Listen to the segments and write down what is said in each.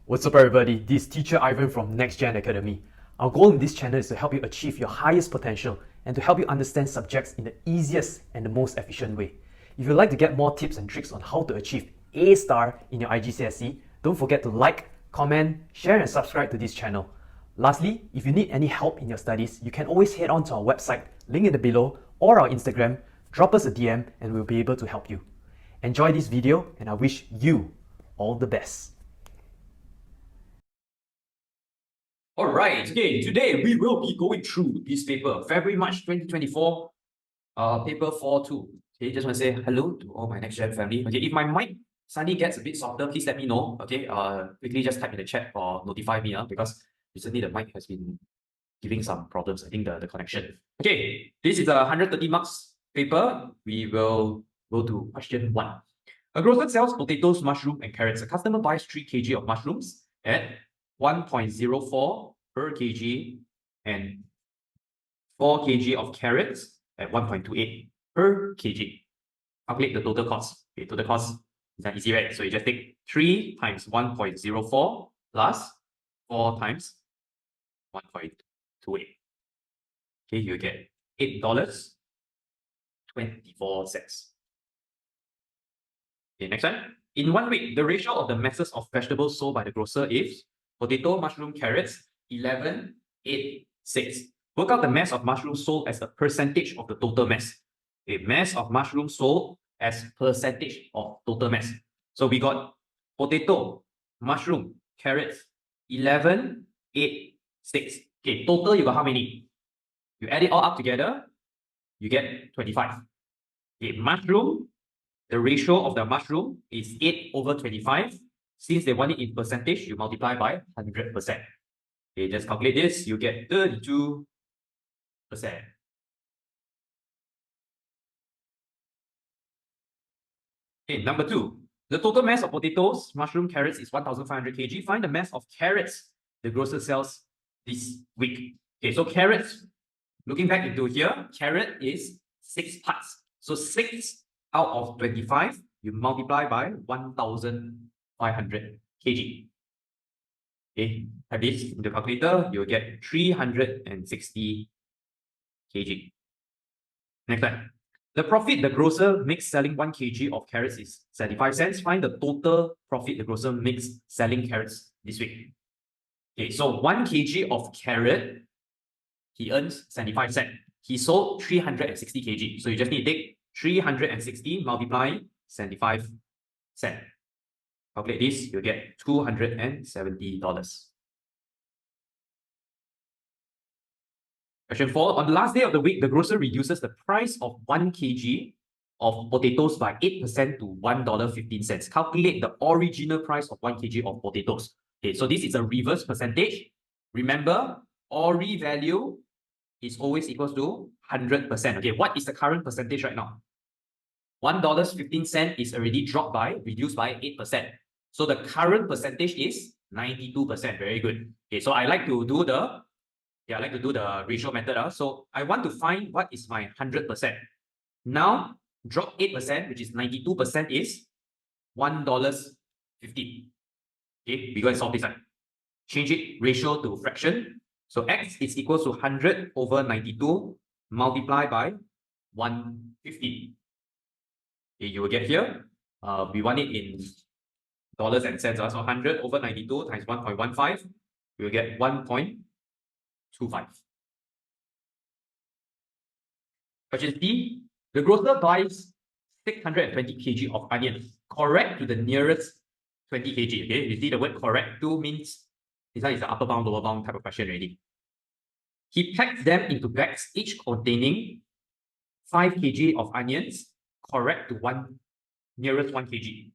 What's up everybody, this is Teacher Ivan from NextGen Academy. Our goal in this channel is to help you achieve your highest potential and to help you understand subjects in the easiest and the most efficient way. If you'd like to get more tips and tricks on how to achieve A star in your IGCSE, don't forget to like, comment, share and subscribe to this channel. Lastly, if you need any help in your studies, you can always head on to our website, link in the below, or our Instagram, drop us a DM and we'll be able to help you. Enjoy this video and I wish you all the best. Alright, okay, today we will be going through this paper, February-March 2024, paper 4.2. Okay, just want to say hello to all my NextGen family. Okay, if my mic suddenly gets a bit softer, please let me know. Okay, quickly just type in the chat or notify me because recently the mic has been giving some problems, I think the connection. Okay, this is a 130 marks paper. We will go to question 1. A grocer sells potatoes, mushroom, and carrots. A customer buys 3 kg of mushrooms at 1.04 per kg and 4 kg of carrots at 1.28 per kg. Calculate the total cost. Okay, total cost is not easy, right? So you just take 3 times 1.04 plus 4 times 1.28. Okay, you get $8.24. Okay, next one. In 1 week, the ratio of the masses of vegetables sold by the grocer is potato, mushroom, carrots, 11, 8, 6. Work out the mass of mushrooms sold as a percentage of the total mass. Okay, mass of mushrooms sold as percentage of total mass. So we got potato, mushroom, carrots, 11, 8, 6. Okay, total you got how many? You add it all up together, you get 25. Okay, mushroom, the ratio of the mushroom is 8/25. Since they want it in percentage, you multiply by 100%. Okay, just calculate this, you get 32%. Okay, number 2. The total mass of potatoes, mushroom, carrots is 1,500 kg. Find the mass of carrots the grocer sells this week. Okay, so carrots, looking back into here, carrot is 6 parts. So 6 out of 25, you multiply by 1,500 kg. Okay, have this in the calculator, you'll get 360 kg. Next one. The profit the grocer makes selling 1 kg of carrots is 75 cents. Find the total profit the grocer makes selling carrots this week. Okay, so 1 kg of carrot, he earns 75 cents. He sold 360 kg. So you just need to take 360 multiply 75 cents. Calculate this, you'll get $270. Question 4. On the last day of the week, the grocer reduces the price of 1 kg of potatoes by 8% to $1.15. Calculate the original price of 1 kg of potatoes. Okay, so this is a reverse percentage. Remember, ori value is always equals to 100%. Okay, what is the current percentage right now? $1.15 is already dropped by, reduced by 8%. So the current percentage is 92%. Very good. Okay, so I like to do the ratio method. So I want to find what is my 100%. Now, drop 8%, which is 92%, is $1.50. Okay, we're going to solve this one. Change it ratio to fraction. So x is equal to 100 over 92 multiplied by 150. Okay, you will get here. We want it in dollars and cents. So 100 over 92 times 1.15, we will get 1.25. Question D. The grocer buys 620 kg of onions. Correct to the nearest 20 kg. Okay, you see the word correct to means this one is the upper bound, lower bound type of question already. He packs them into bags, each containing 5 kg of onions, correct to nearest 1 kg.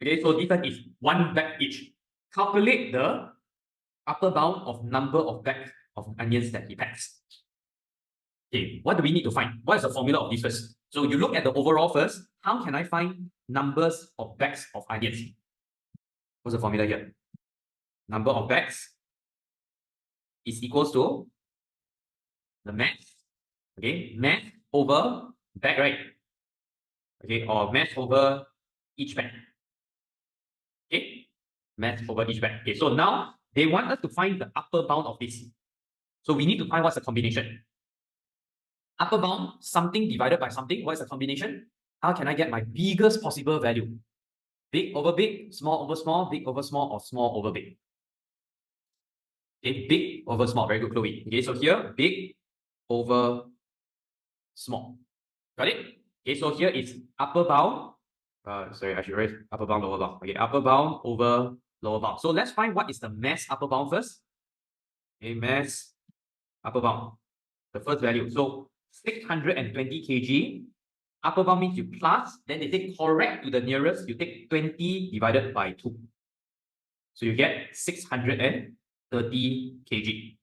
Okay, so this one is 1 bag each. Calculate the upper bound of number of bags of onions that he packs. Okay, what do we need to find? What is the formula of this first? So you look at the overall first. How can I find numbers of bags of onions? What's the formula here? Number of bags is equals to the mass. Okay, mass over bag, right? Okay, or mass over each bag. Okay, mass over each bag. Okay, so now they want us to find the upper bound of this. So we need to find what's the combination. Upper bound, something divided by something. What is the combination? How can I get my biggest possible value? Big over big, small over small, big over small, or small over big. Okay, big over small. Very good, Chloe. Okay, so here, big over small. Got it? Okay, so here is upper bound. Sorry, I should write upper bound, lower bound. Okay, upper bound over lower bound. So let's find what is the mass upper bound first. Okay, mass upper bound. The first value. So 620 kg. Upper bound means you plus, then they take correct to the nearest, you take 20 divided by 2. So you get 630 kg.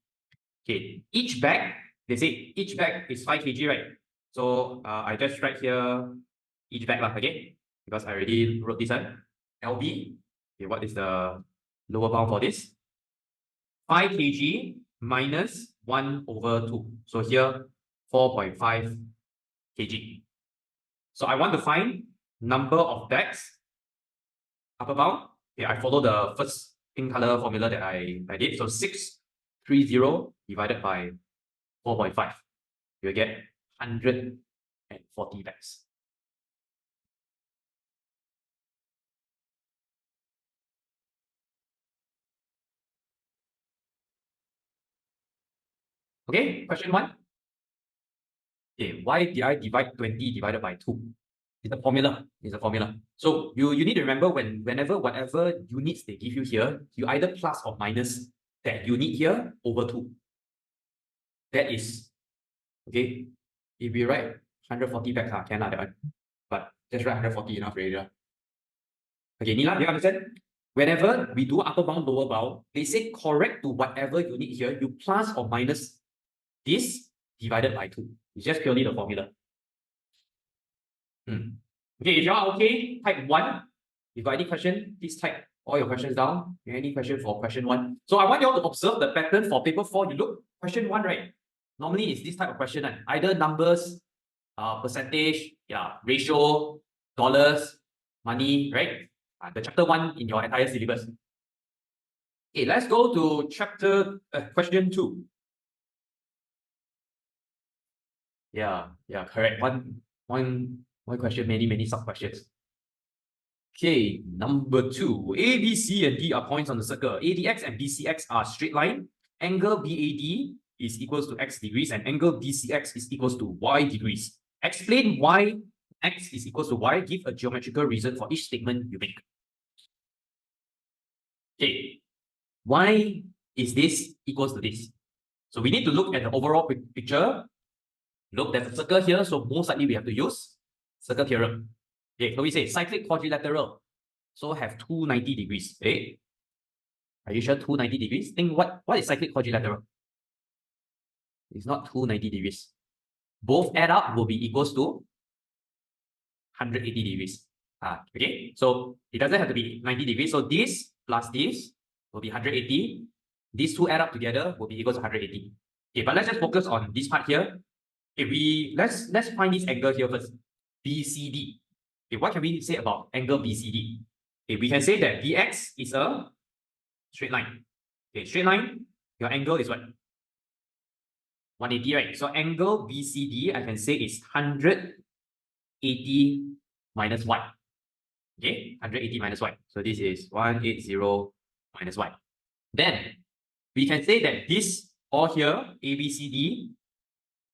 Okay, each bag, they say each bag is 5 kg, right? So I just write here each bag, okay? Because I already wrote this one. LB, okay, what is the lower bound for this? 5 kg minus 1 over 2. So here, 4.5 kg. So I want to find number of bags, upper bound. Okay, I follow the first pink color formula that I did. So 630 divided by 4.5. You'll get 140 bags. Okay, question 1. Okay, why did I divide 20 divided by 2? It's a formula. It's a formula. So you need to remember whenever whatever units they give you here, you either plus or minus that unit here over 2. That is, okay, if we write 140 bags, can that one. But just write 140 enough already. Okay, Nila, do you understand? Whenever we do upper bound, lower bound, they say correct to whatever unit here, you plus or minus this divided by 2. It's just purely the formula. Okay, if you are okay, type 1. If you got any question, please type all your questions down. Any question for question 1? So I want you all to observe the pattern for paper 4. You look, question 1, right? Normally it's this type of question, right? Either numbers, percentage, ratio, dollars, money, right? The chapter 1 in your entire syllabus. Okay, let's go to chapter question 2. Yeah, correct. One question, many sub questions. Okay, number 2. A, B, C, and D are points on the circle. ADX and BCX are straight line. Angle BAD is equals to x degrees, and angle BCX is equals to y degrees. Explain why x is equals to y. Give a geometrical reason for each statement you make. Okay, why is this equals to this? So we need to look at the overall picture. Look, there's a circle here, so most likely we have to use circle theorem. Okay, so we say cyclic quadrilateral, so have 290 degrees. Okay, are you sure 290 degrees? Think what is cyclic quadrilateral? It's not 290 degrees. Both add up will be equals to 180 degrees. Okay, so it doesn't have to be 90 degrees. So this plus this will be 180. These two add up together will be equals to 180. Okay, but let's just focus on this part here. Okay, let's find this angle here first. BCD. Okay, what can we say about angle BCD? Okay, we can say that BX is a straight line. Okay, straight line, your angle is what? 180, right? So angle BCD, I can say is 180 minus y. Okay, 180 minus y. So this is 180 minus y. Then we can say that this all here, ABCD,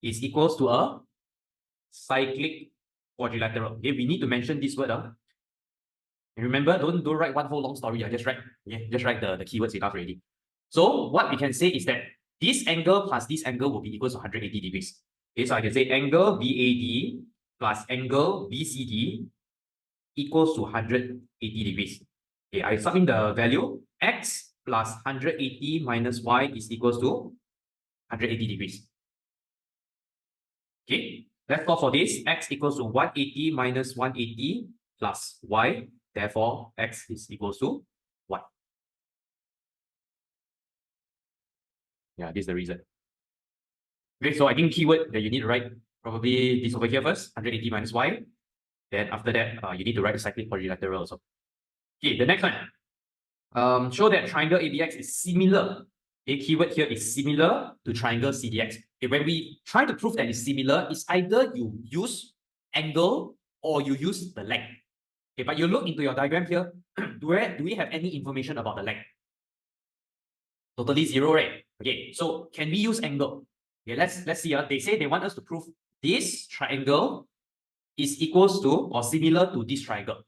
is equals to a cyclic quadrilateral. Okay, we need to mention this word. And remember, don't write one whole long story. Just write the keywords enough already. So what we can say is that this angle plus this angle will be equals to 180 degrees. Okay, so I can say angle BAD plus angle BCD equals to 180 degrees. Okay, I sub in the value. X plus 180 minus y is equals to 180 degrees. Okay, let's solve for this. X equals to 180 minus 180 plus y. Therefore, x is equals to 1. Yeah, this is the reason. Okay, so I think keyword that you need to write probably this over here first, 180 minus y. Then after that, you need to write the cyclic quadrilateral also. Okay, the next one. show that triangle ABX is similar. A keyword here is similar to triangle CDX. Okay, when we try to prove that it's similar, it's either you use angle or you use the length. Okay, but you look into your diagram here, do we have any information about the length? Totally zero, right? Okay, so can we use angle? Okay, let's see. They say they want us to prove this triangle is equals to or similar to this triangle.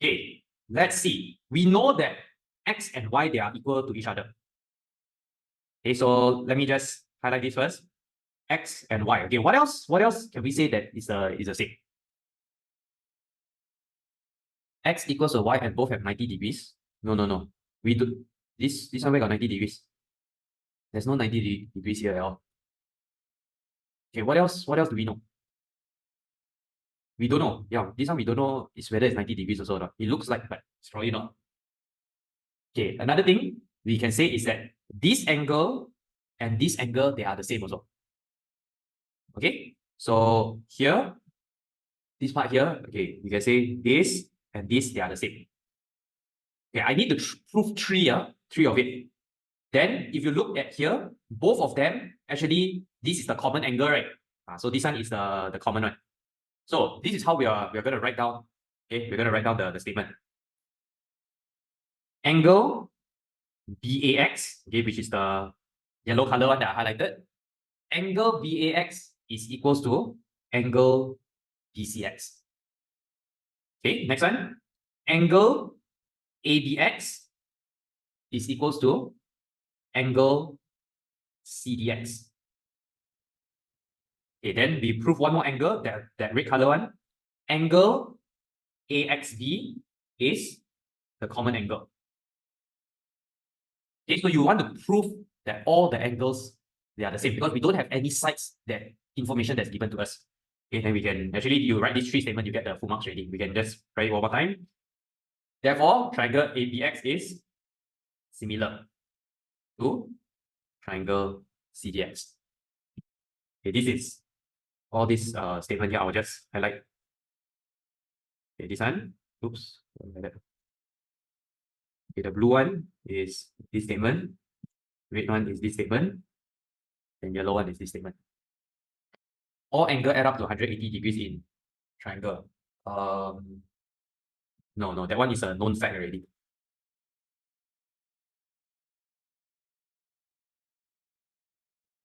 Okay, let's see. We know that x and y, they are equal to each other. Okay, so let me just highlight this first. X and y. Okay, what else? What else can we say that is the same? X equals to y and both have 90 degrees. No. We do this one where got 90 degrees. There's no 90 degrees here at all. Okay, what else? What else do we know? We don't know. Yeah, this one we don't know is whether it's 90 degrees also or not. It looks like, but it's probably not. Okay, another thing we can say is that this angle and this angle, they are the same also. Okay, so here, this part here, okay, you can say this and this, they are the same. Okay, I need to prove three of it. Then if you look at here, both of them, actually, this is the common angle, right? So this one is the common one. So this is how we are going to write down. Okay, we're going to write down the statement. Angle BAX, okay, which is the yellow color one that I highlighted. Angle BAX is equals to angle BCX. Okay, next one. Angle ABX is equals to angle CDX. Okay, then we prove one more angle, that red color one. Angle AXB is the common angle. Okay, so you want to prove that all the angles, they are the same because we don't have any sides that information that's given to us. Okay, then we can actually, you write these three statements, you get the full marks already. We can just write it one more time. Therefore, triangle ABX is similar to triangle CDX. Okay, this is all this statement here. I will just highlight. Okay, this one. Oops. Okay, the blue one is this statement. Red one is this statement. And yellow one is this statement. All angle add up to 180 degrees in triangle. No, that one is a known fact already.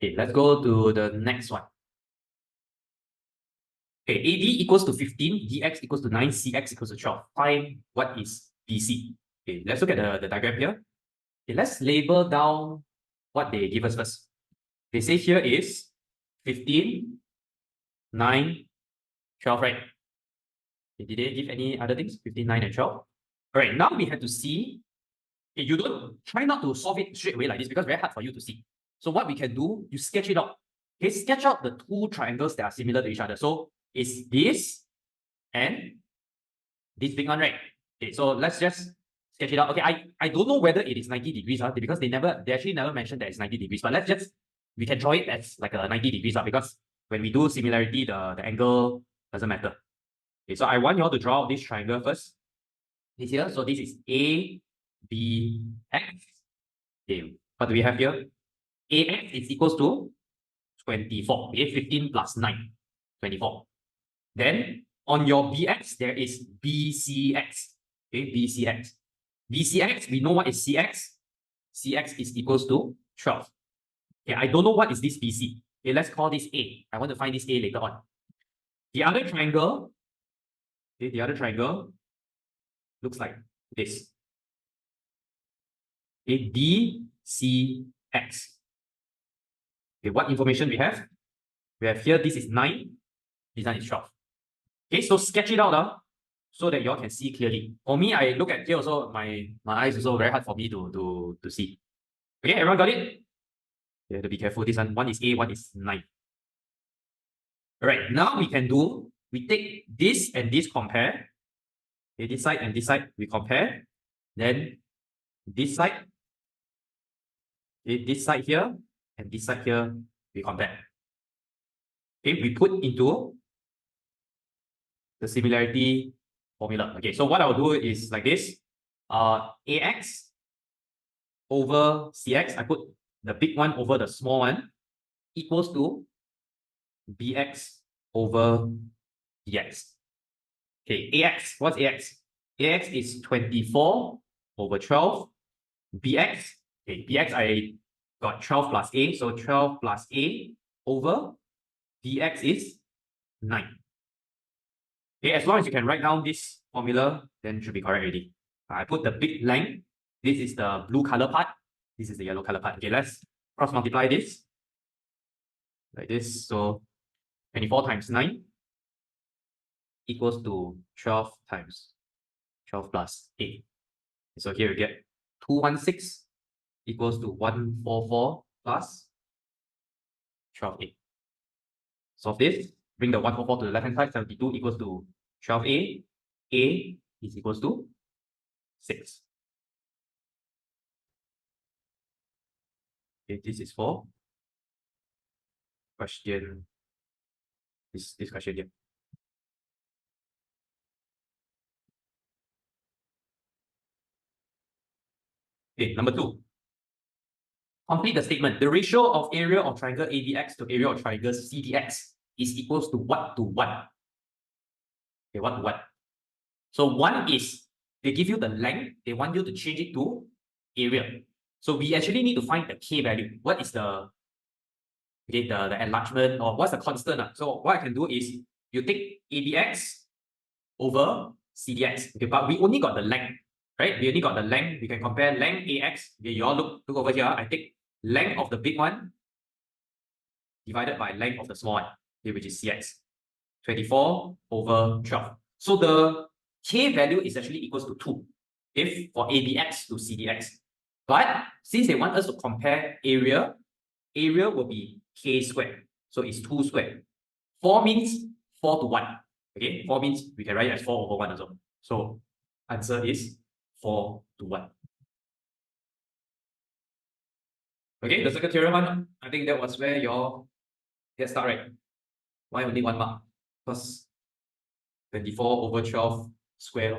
Okay, let's go to the next one. Okay, AD equals to 15, DX equals to 9, CX equals to 12. Find what is BC. Okay, let's look at the diagram here. Okay, let's label down what they give us first. They say here is 15, 9, 12, right? Okay, did they give any other things? 15, 9, and 12? All right, now we have to see. Okay, you don't try not to solve it straight away like this because it's very hard for you to see. So what we can do, you sketch it out. Okay, sketch out the two triangles that are similar to each other. So it's this and this big one, right? Okay, so let's just sketch it out. Okay, I don't know whether it is 90 degrees, because they actually never mentioned that it's 90 degrees, but we can draw it as like a 90 degrees, because when we do similarity, the angle doesn't matter. Okay, so I want you all to draw this triangle first. This here, so this is A, B, X. Okay, what do we have here? AX is equals to 24. Okay, 15 plus 9, 24. Then on your BX, there is BCX. Okay, BCX. BCX, we know what is CX. CX is equals to 12. Okay, I don't know what is this BC. Okay, let's call this A. I want to find this A later on. The other triangle, okay, looks like this. Okay, DCX. Okay, what information we have? We have here, this is 9, this one is 12. Okay, so sketch it out so that you all can see clearly. For me, I look at here also, my eyes also very hard for me to see. Okay, everyone got it? You have to be careful. This one is A, one is 9. All right, now we take this and this compare. Okay, this side and this side, we compare. Then this side, okay, this side here, and this side here, we compare. Okay, we put into the similarity formula. Okay, so what I'll do is like this. AX over CX, I put the big one over the small one, equals to BX over DX. Okay, AX, what's AX? AX is 24 over 12. BX, okay, BX I got 12 plus A, so 12 plus A over DX is 9. Okay, as long as you can write down this formula, then it should be correct already. I put the big length. This is the blue color part. This is the yellow color part. Okay, let's cross multiply this. Like this. So 24 times 9 equals to 12 times 12 plus 8. So here we get 216 equals to 144 plus 12A. Solve this. Bring the 144 to the left hand side. 72 equals to 12A. A is equals to 6. Okay, this is for question, this question here. Okay, number 2. Complete the statement. The ratio of area of triangle ABX to area of triangle CDX is equals to what to what? Okay, what to what? So 1 is, they give you the length, they want you to change it to area. So we actually need to find the K value. What is the, okay, the enlargement, or what's the constant? So what I can do is, you take ABX over CDX. Okay, but we only got the length, right? We only got the length. We can compare length AX. Okay, you all look over here. I take length of the big one divided by length of the small one, okay, which is CX. 24 over 12. So the K value is actually equals to 2 if for ABX to CDX. But since they want us to compare area, area will be K squared. So it's 2 squared. 4 means 4 to 1. Okay, 4 means we can write it as 4 over 1 also. So answer is 4 to 1. Okay, the second theorem one, I think that was where your get start, right? Why only 1 mark? Because 24 over 12 square.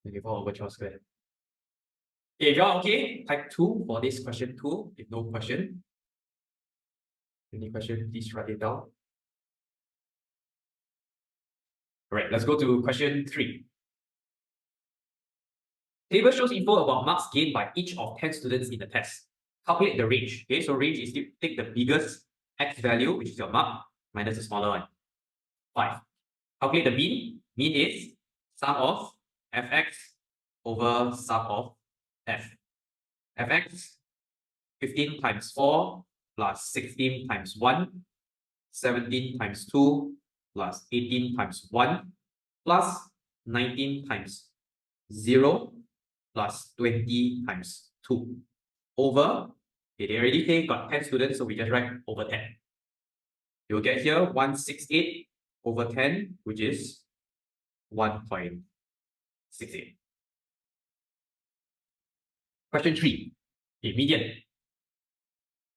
24 over 12 square. If you're okay, type 2 for this question 2. If no question, any question, please write it down. Alright, let's go to question 3. Table shows info about marks gained by each of 10 students in the test. Calculate the range. Okay, so range is to take the biggest x value, which is your mark, minus the smaller one. 5. Calculate the mean. Mean is sum of fx over sum of f. Fx, 15 times 4 plus 16 times 1, 17 times 2 plus 18 times 1 plus 19 times 0 plus 20 times 2 over, okay, they already got 10 students, so we just write over 10. You'll get here 168 over 10, which is 1.68. Question 3. Okay, median.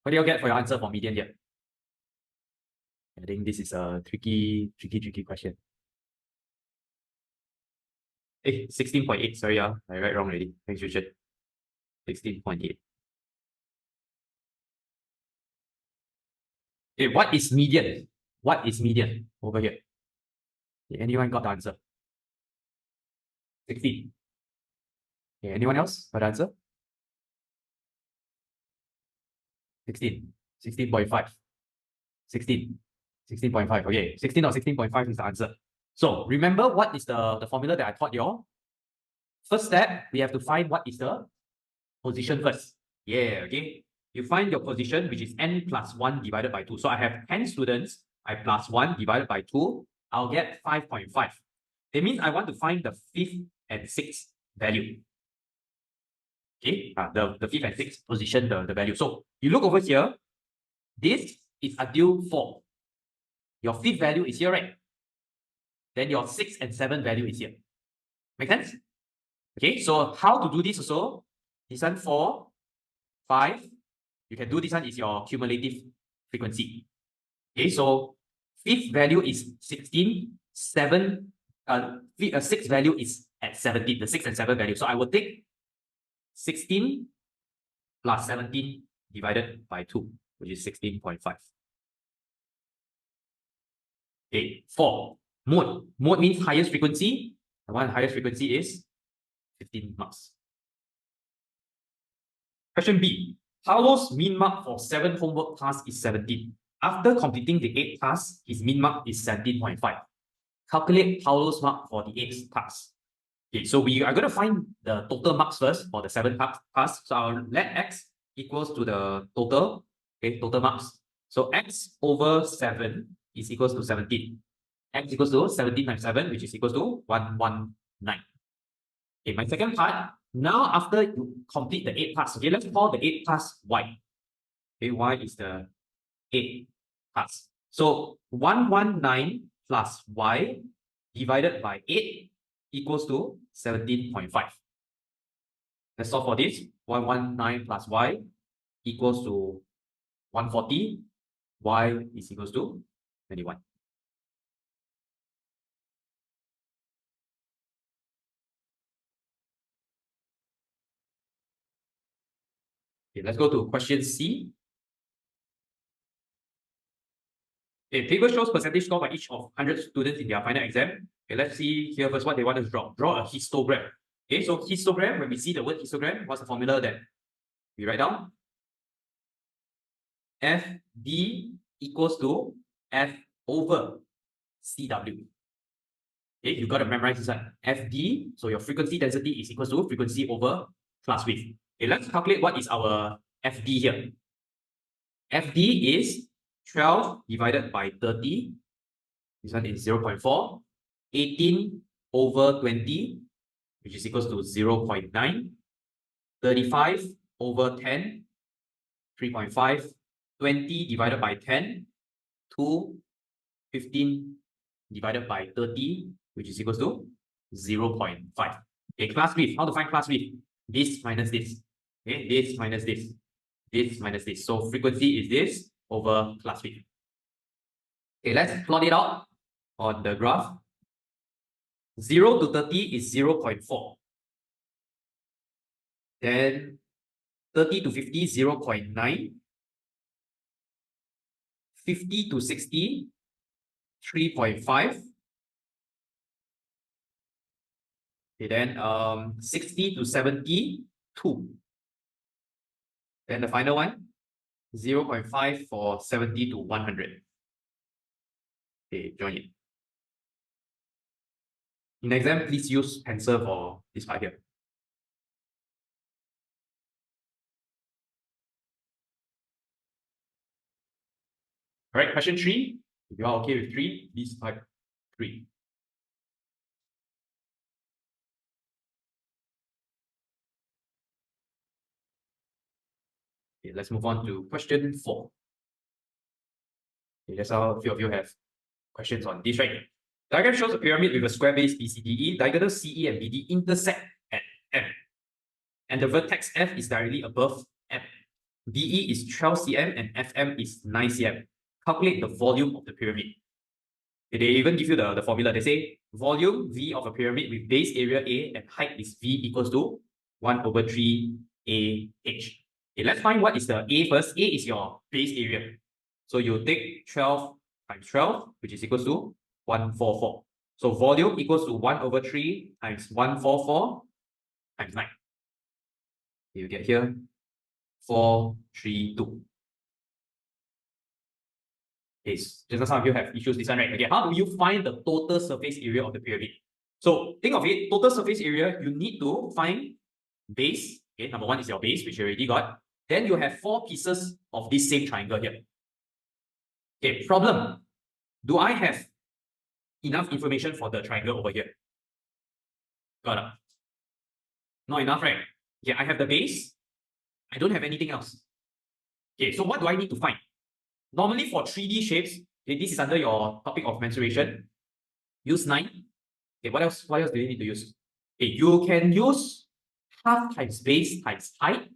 What do you get for your answer for median here? I think this is a tricky question. 16.8. Sorry, I write wrong already. Thanks, Richard. 16.8. Okay, what is median? What is median over here? Okay, anyone got the answer? 16. Okay, anyone else got the answer? 16. 16.5. 16. 16.5. Okay, 16 or 16.5 is the answer. So remember what is the formula that I taught you all? First step, we have to find what is the position first. Yeah, okay. You find your position, which is n plus 1 divided by 2. So I have 10 students. I plus 1 divided by 2. I'll get 5.5. That means I want to find the 5th and 6th value. Okay, the 5th and 6th position, the value. So you look over here. This is until 4. Your 5th value is here, right? Then your 6th and 7th value is here. Make sense? Okay, so how to do this also? This one 4, 5. You can do this one is your cumulative frequency. Okay, so 5th value is 16, 7 6 value is at 17, the 6 and 7 value. So I will take 16 plus 17 divided by 2, which is 16.5. Okay, 4. Mode. Mode means highest frequency. The one highest frequency is 15 marks. Question B. Paolo's mean mark for 7 homework tasks is 17. After completing the 8 tasks, his mean mark is 17.5. Calculate Paolo's mark for the 8th task. Okay, so we are going to find the total marks first for the 7 tasks. So I'll let x equals to the total, okay, total marks. So x over 7 is equals to 17. X equals to 17 times 7, which is equals to 119. Okay, my second part, now after you complete the 8 tasks, okay, let's call the 8 tasks y. Okay, y is the 8 tasks. So 119 plus y divided by 8 equals to 17.5. Let's solve for this. 119 plus y equals to 140. Y is equals to 21. Okay, let's go to question C. Okay, table shows percentage score by each of 100 students in their final exam. Okay, let's see here first what they want to draw. Draw a histogram. Okay, so histogram, when we see the word histogram, what's the formula that we write down? FD equals to F over CW. Okay, you got to memorize this one. FD, so your frequency density is equals to frequency over class width. Okay, let's calculate what is our FD here. FD is 12 divided by 30. This one is 0.4. 18 over 20, which is equals to 0.9. 35 over 10, 3.5. 20 divided by 10, 2. 15 divided by 30, which is equals to 0.5. Okay, class width. How to find class width? This minus this. Okay, this minus this. This minus this. So frequency is this over class width. Okay, let's plot it out on the graph. 0 to 30 is 0.4. Then 30 to 50, 0.9. 50 to 60, 3.5. Okay, then 60 to 70, 2. Then the final one, 0.5 for 70 to 100. Okay, join it. In exam, please use pencil for this part here. All right, question 3. If you are okay with 3, please type 3. Okay, let's move on to question 4. Okay, that's how a few of you have questions on this, right? Diagram shows a pyramid with a square base BCDE. Diagonal CE and BD intersect at M. And the vertex F is directly above M. DE is 12 cm and FM is 9 cm. Calculate the volume of the pyramid. Okay, they even give you the formula. They say volume V of a pyramid with base area A and height is V equals to 1 over 3 AH. Okay, let's find what is the A first. A is your base area. So you take 12 times 12, which is equals to 144. So volume equals to 1 over 3 times 144 times 9. You get here 432. Okay, just some of you have issues this one, right? Okay, how do you find the total surface area of the pyramid? So think of it, total surface area, you need to find base. Okay, number 1 is your base, which you already got. Then you have 4 pieces of this same triangle here. Okay, problem. Do I have enough information for the triangle over here? Got it. Not enough, right? Okay, I have the base. I don't have anything else. Okay, so what do I need to find? Normally for 3D shapes, okay, this is under your topic of mensuration. Use 9. Okay, what else do you need to use? Okay, you can use half times base times height.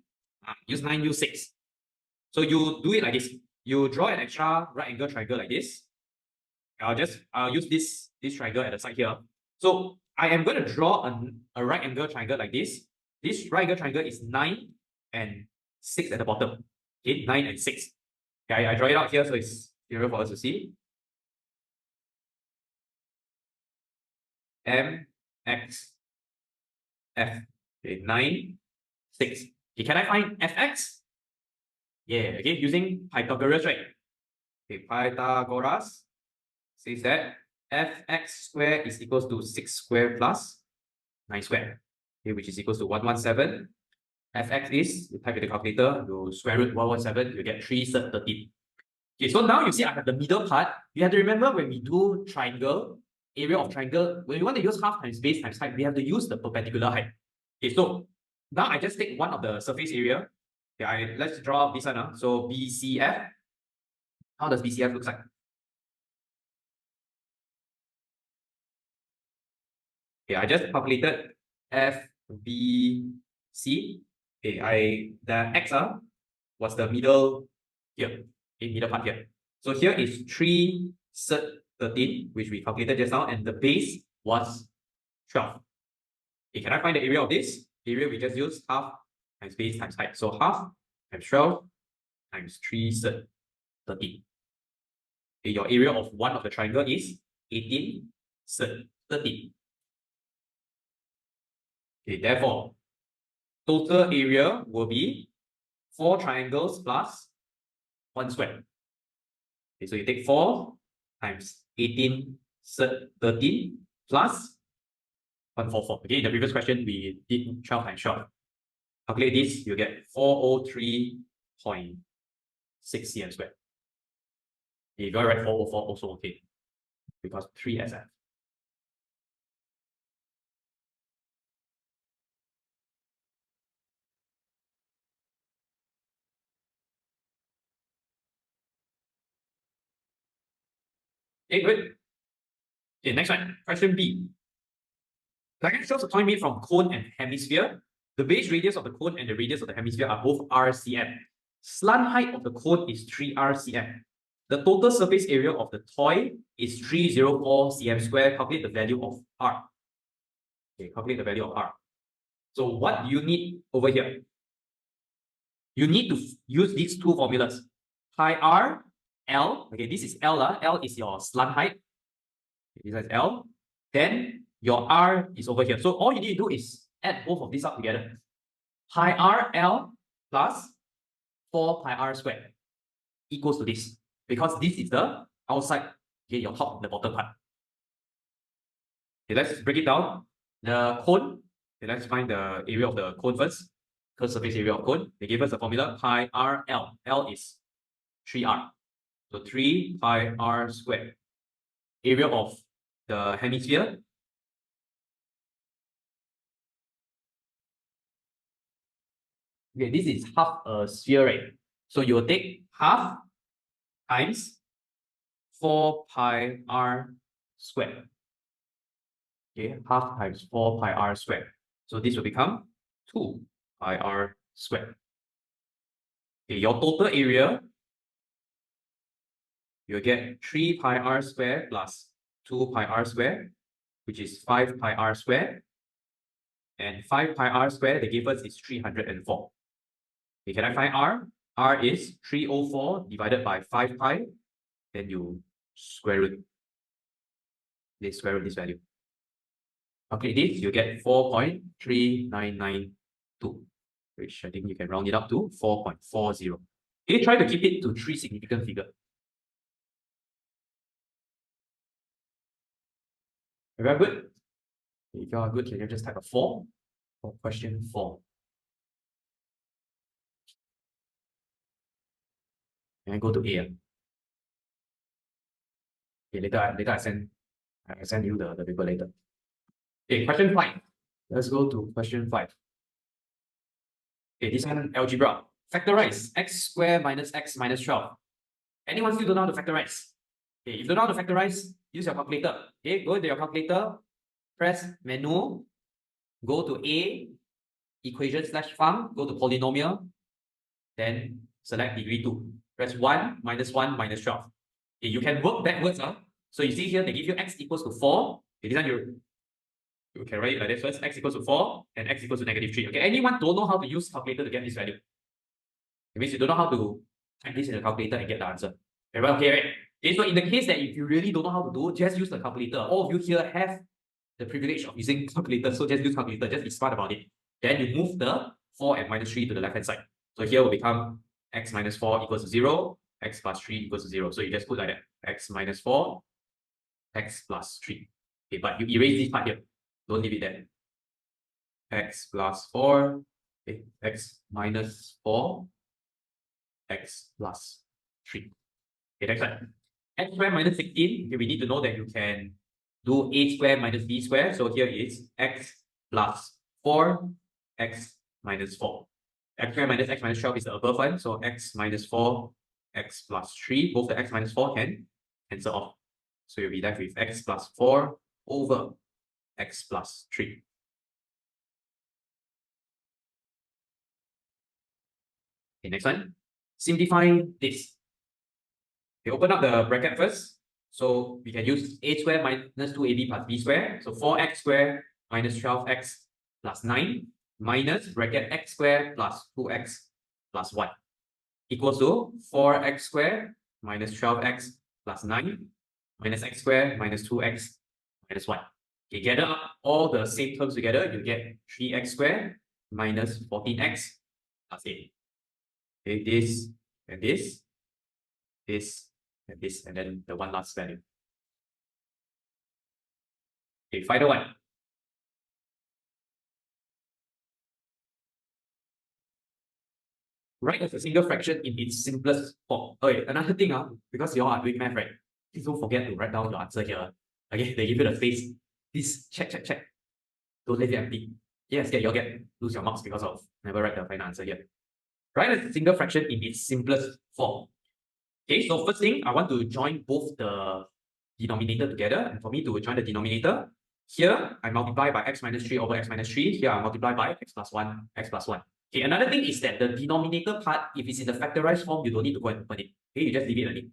Use 9, use 6. So you do it like this. You draw an extra right angle triangle like this. I'll use this triangle at the side here. So I am going to draw a right angle triangle like this. This right angle triangle is 9 and 6 at the bottom. Okay, 9 and 6. Okay, I draw it out here so it's clearer for us to see. M, X, F. Okay, 9, 6. Okay, can I find Fx? Yeah, okay, using Pythagoras, right? Okay, Pythagoras says that Fx squared is equals to 6 squared plus 9 squared. Okay, which is equals to 117. Fx is, you type in the calculator, you square root 117, you get 3 third 13. Okay, so now you see I have the middle part. You have to remember when we do triangle, area of triangle, when we want to use half times base times height, we have to use the perpendicular height. Okay, so now I just take one of the surface area. Okay, let's draw this one. So BCF. How does BCF look like? Okay, I just calculated FBC. Okay, the X was the middle here. Okay, middle part here. So here is 3 third 13, which we calculated just now, and the base was 12. Okay, can I find the area of this? Area we just use half times base times height. So half times 12 times 3 third 13. Okay, your area of one of the triangle is 18 third 13. Okay, therefore, total area will be 4 triangles plus 1 square. Okay, so you take 4 times 18 13 plus 144. Okay, in the previous question, we did 12 times 12. Calculate this, you get 403.6 cm squared. If you write 404, also okay, because 3 SF. Okay, good. Okay, next one. Question B. Diagram shows a point made from cone and hemisphere. The base radius of the cone and the radius of the hemisphere are both RCM. Slant height of the cone is 3 RCM. The total surface area of the toy is 304 cm square. Calculate the value of R. Okay, calculate the value of R. So what do you need over here? You need to use these two formulas. Pi R, L. Okay, this is L. L is your slant height. This is L. Then your R is over here. So all you need to do is add both of these up together. Pi R L plus 4 pi R squared equals to this. Because this is the outside, okay, your top and the bottom part. Okay, let's break it down. The cone, okay, let's find the area of the cone first. Curved surface area of cone. They gave us the formula pi R L. L is 3R. So 3 pi R squared. Area of the hemisphere. Okay, this is half a sphere, right? So you will take half times 4 pi R squared. Okay, half times 4 pi R squared. So this will become 2 pi R squared. Okay, your total area, you'll get 3 pi R squared plus 2 pi R squared, which is 5 pi R squared. And 5 pi R squared, they gave us is 304. Okay, can I find R? R is 304 divided by 5 pi. Then you square root. They square root this value. Calculate this, you get 4.3992, which I think you can round it up to 4.40. Okay, try to keep it to 3 significant figures. Very good. If you are good, can you just type a 4 for question 4? And go to A. Okay, later I send you the paper later. Okay, question 5. Let's go to question 5. Okay, this one algebra. Factorize x squared minus x minus 12. Anyone still don't know how to factorize? Okay, if you don't know how to factorize, use your calculator. Okay, go into your calculator, press menu, go to A, equation / func, go to polynomial, then select degree 2. Press 1 minus 1 minus 12. Okay, you can work backwards. So you see here, they give you x equals to 4. Okay, this one we can write it like this first, x equals to 4 and x equals to -3. Okay, anyone don't know how to use calculator to get this value? It means you don't know how to type this in the calculator and get the answer. Everyone okay, right? Okay, so in the case that if you really don't know how to do, just use the calculator. All of you here have the privilege of using calculator, so just use calculator, just be smart about it. Then you move the 4 and -3 to the left-hand side. So here will become x minus 4 equals to 0, x plus 3 equals to 0. So you just put like that, x minus 4, x plus 3. Okay, but you erase this part here. Don't leave it there. X plus 4, okay, x minus 4, x plus 3. Okay, next one. X squared minus 16, okay, we need to know that you can do a squared minus b squared. So here is x plus 4, x minus 4. X squared minus x minus 12 is the above one. So x minus 4, x plus 3. Both the x minus 4 can cancel off. So you'll be left with x plus 4 over x plus 3. Okay, next one. Simplify this. Okay, open up the bracket first. So we can use a squared minus 2ab plus b squared. So 4x squared minus 12x plus 9 minus bracket x squared plus 2x plus 1 equals to 4x squared minus 12x plus 9 minus x squared minus 2x minus 1. Okay, gather up all the same terms together, you get 3x squared minus 14x plus 8. Okay, this and this, this and this, and then the one last value. Okay, final one. Write as a single fraction in its simplest form. Okay, another thing, because you all are doing math, right? Please don't forget to write down your answer here. Okay, they give you the face. Please check. Don't leave it empty. Yes, you'll lose your marks because of never write the final answer here. Write as a single fraction in its simplest form. Okay, so first thing, I want to join both the denominator together. And for me to join the denominator, here I multiply by x minus 3 over x minus 3. Here I multiply by x plus 1, x plus 1. Okay, another thing is that the denominator part, if it's in the factorized form, you don't need to go and open it. Okay, you just leave it only.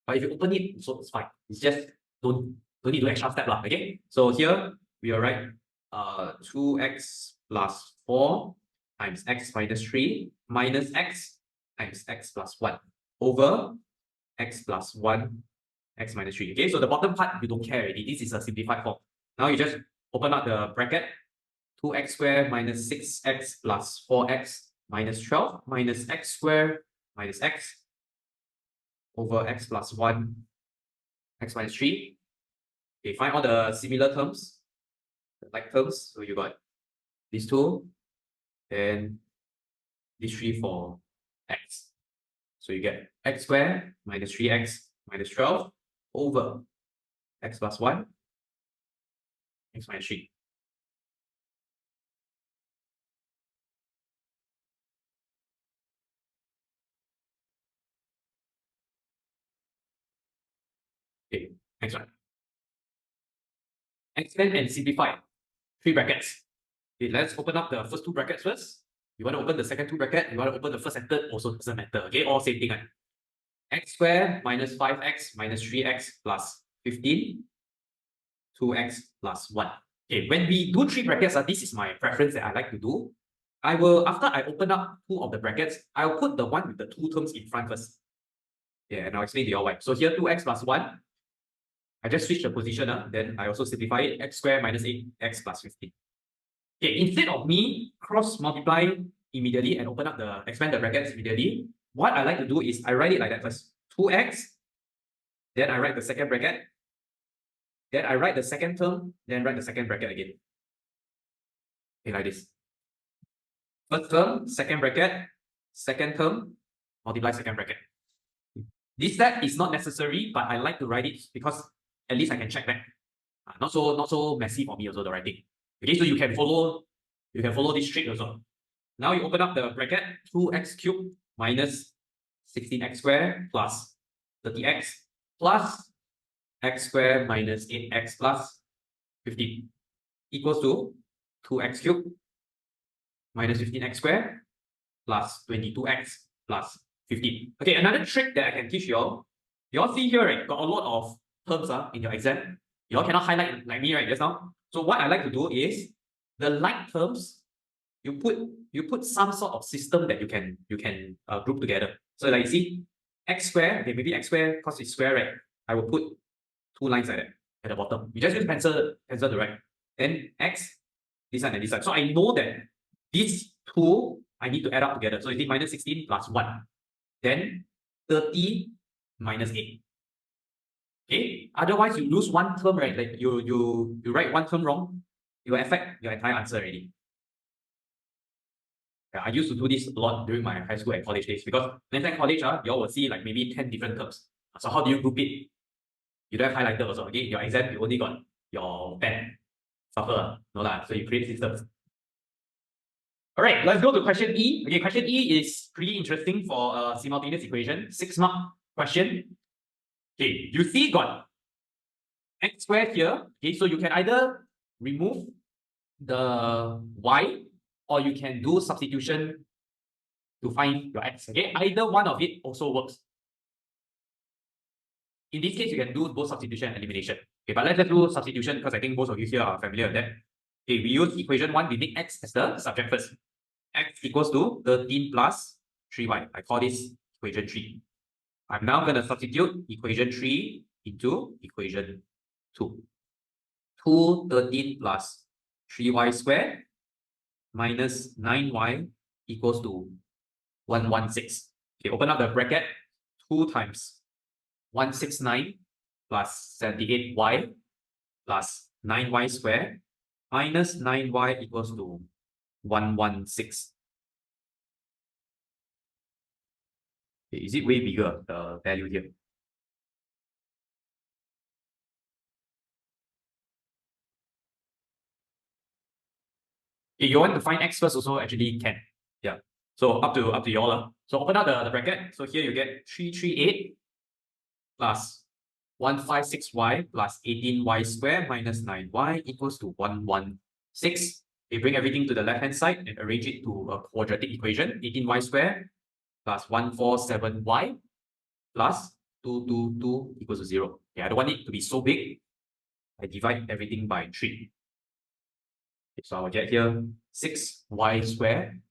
But if you open it, so it's fine. It's just don't need to do extra step. Okay, so here we will write 2x plus 4 times x minus 3 minus x times x plus 1 over x plus 1, x minus 3. Okay, so the bottom part, you don't care already. This is a simplified form. Now you just open up the bracket. 2x squared minus 6x plus 4x minus 12 minus x squared minus x over x plus 1, x minus 3. Okay, find all the similar terms, the like terms. So you got these two, and these 3 for x. So you get x squared minus 3x minus 12 over x plus 1, x minus 3. Okay, next one. Expand and simplify. 3 brackets. Okay, let's open up the first 2 brackets first. You want to open the second 2 bracket, you want to open the first and third, also doesn't matter. Okay, all same thing. Right? X squared minus 5x minus 3x plus 15, 2x plus 1. Okay, when we do 3 brackets, this is my preference that I like to do. I will, after I open up 2 of the brackets, I'll put the one with the 2 terms in front first. Yeah, and I'll explain to you all why. So here 2x plus 1, I just switch the position, then I also simplify it, x squared minus 8x plus 15. Okay, instead of me cross multiply immediately and open up the expand the brackets immediately, what I like to do is I write it like that first. 2x, then I write the second bracket, then I write the second term, then write the second bracket again. Okay, like this. First term, second bracket, second term, multiply second bracket. This step is not necessary, but I like to write it because at least I can check back. Not so messy for me also the writing. Okay, so you can follow this trick also. Now you open up the bracket, 2x cubed minus 16x squared plus 30x plus x squared minus 8x plus 15 equals to 2x cubed minus 15x squared plus 22x plus 15. Okay, another trick that I can teach you all. You all see here, right? Got a lot of terms in your exam. You all cannot highlight like me, right, just now. So what I like to do is the like terms, you put some sort of system that you can group together. So like you see, x square, okay, maybe x square because it's square, right? I will put two lines like that at the bottom. You just use pencil to write. Then x, this one and this one. So I know that these two I need to add up together. So you see minus 16 plus 1. Then 30 minus 8. Okay? Otherwise, you lose one term, right? Like you write one term wrong, it will affect your entire answer already. Yeah, I used to do this a lot during my high school and college days because next time college, you all will see like maybe 10 different terms. So how do you group it? You don't have highlighter also. Okay, your exam, you only got your pen. Suffer. No lah. So you create systems. All right, let's go to question E. Okay, question E is pretty interesting for a simultaneous equation, 6-mark question. Okay, you see got x squared here. Okay, so you can either remove the y or you can do substitution to find your x. Okay, either one of it also works. In this case, you can do both substitution and elimination. Okay, but let's do substitution because I think most of you here are familiar with that. Okay, we use equation 1, we make x as the subject first. X equals to 13 plus 3y. I call this equation 3. I'm now going to substitute equation 3 into equation 2. 13 plus 3y squared minus 9y equals to 116. Okay, open up the bracket. 2 times 169 plus 78y plus 9y squared minus 9y equals to 116. Okay, is it way bigger, the value here? If you want to find x first also actually can. Yeah. So up to you all. So open up the bracket. So here you get 338 plus 156y plus 18y squared minus 9y equals to 116. You bring everything to the left hand side and arrange it to a quadratic equation. 18y squared plus 147y plus 222 equals to 0. Okay, I don't want it to be so big. I divide everything by 3. Okay, so I will get here 6y squared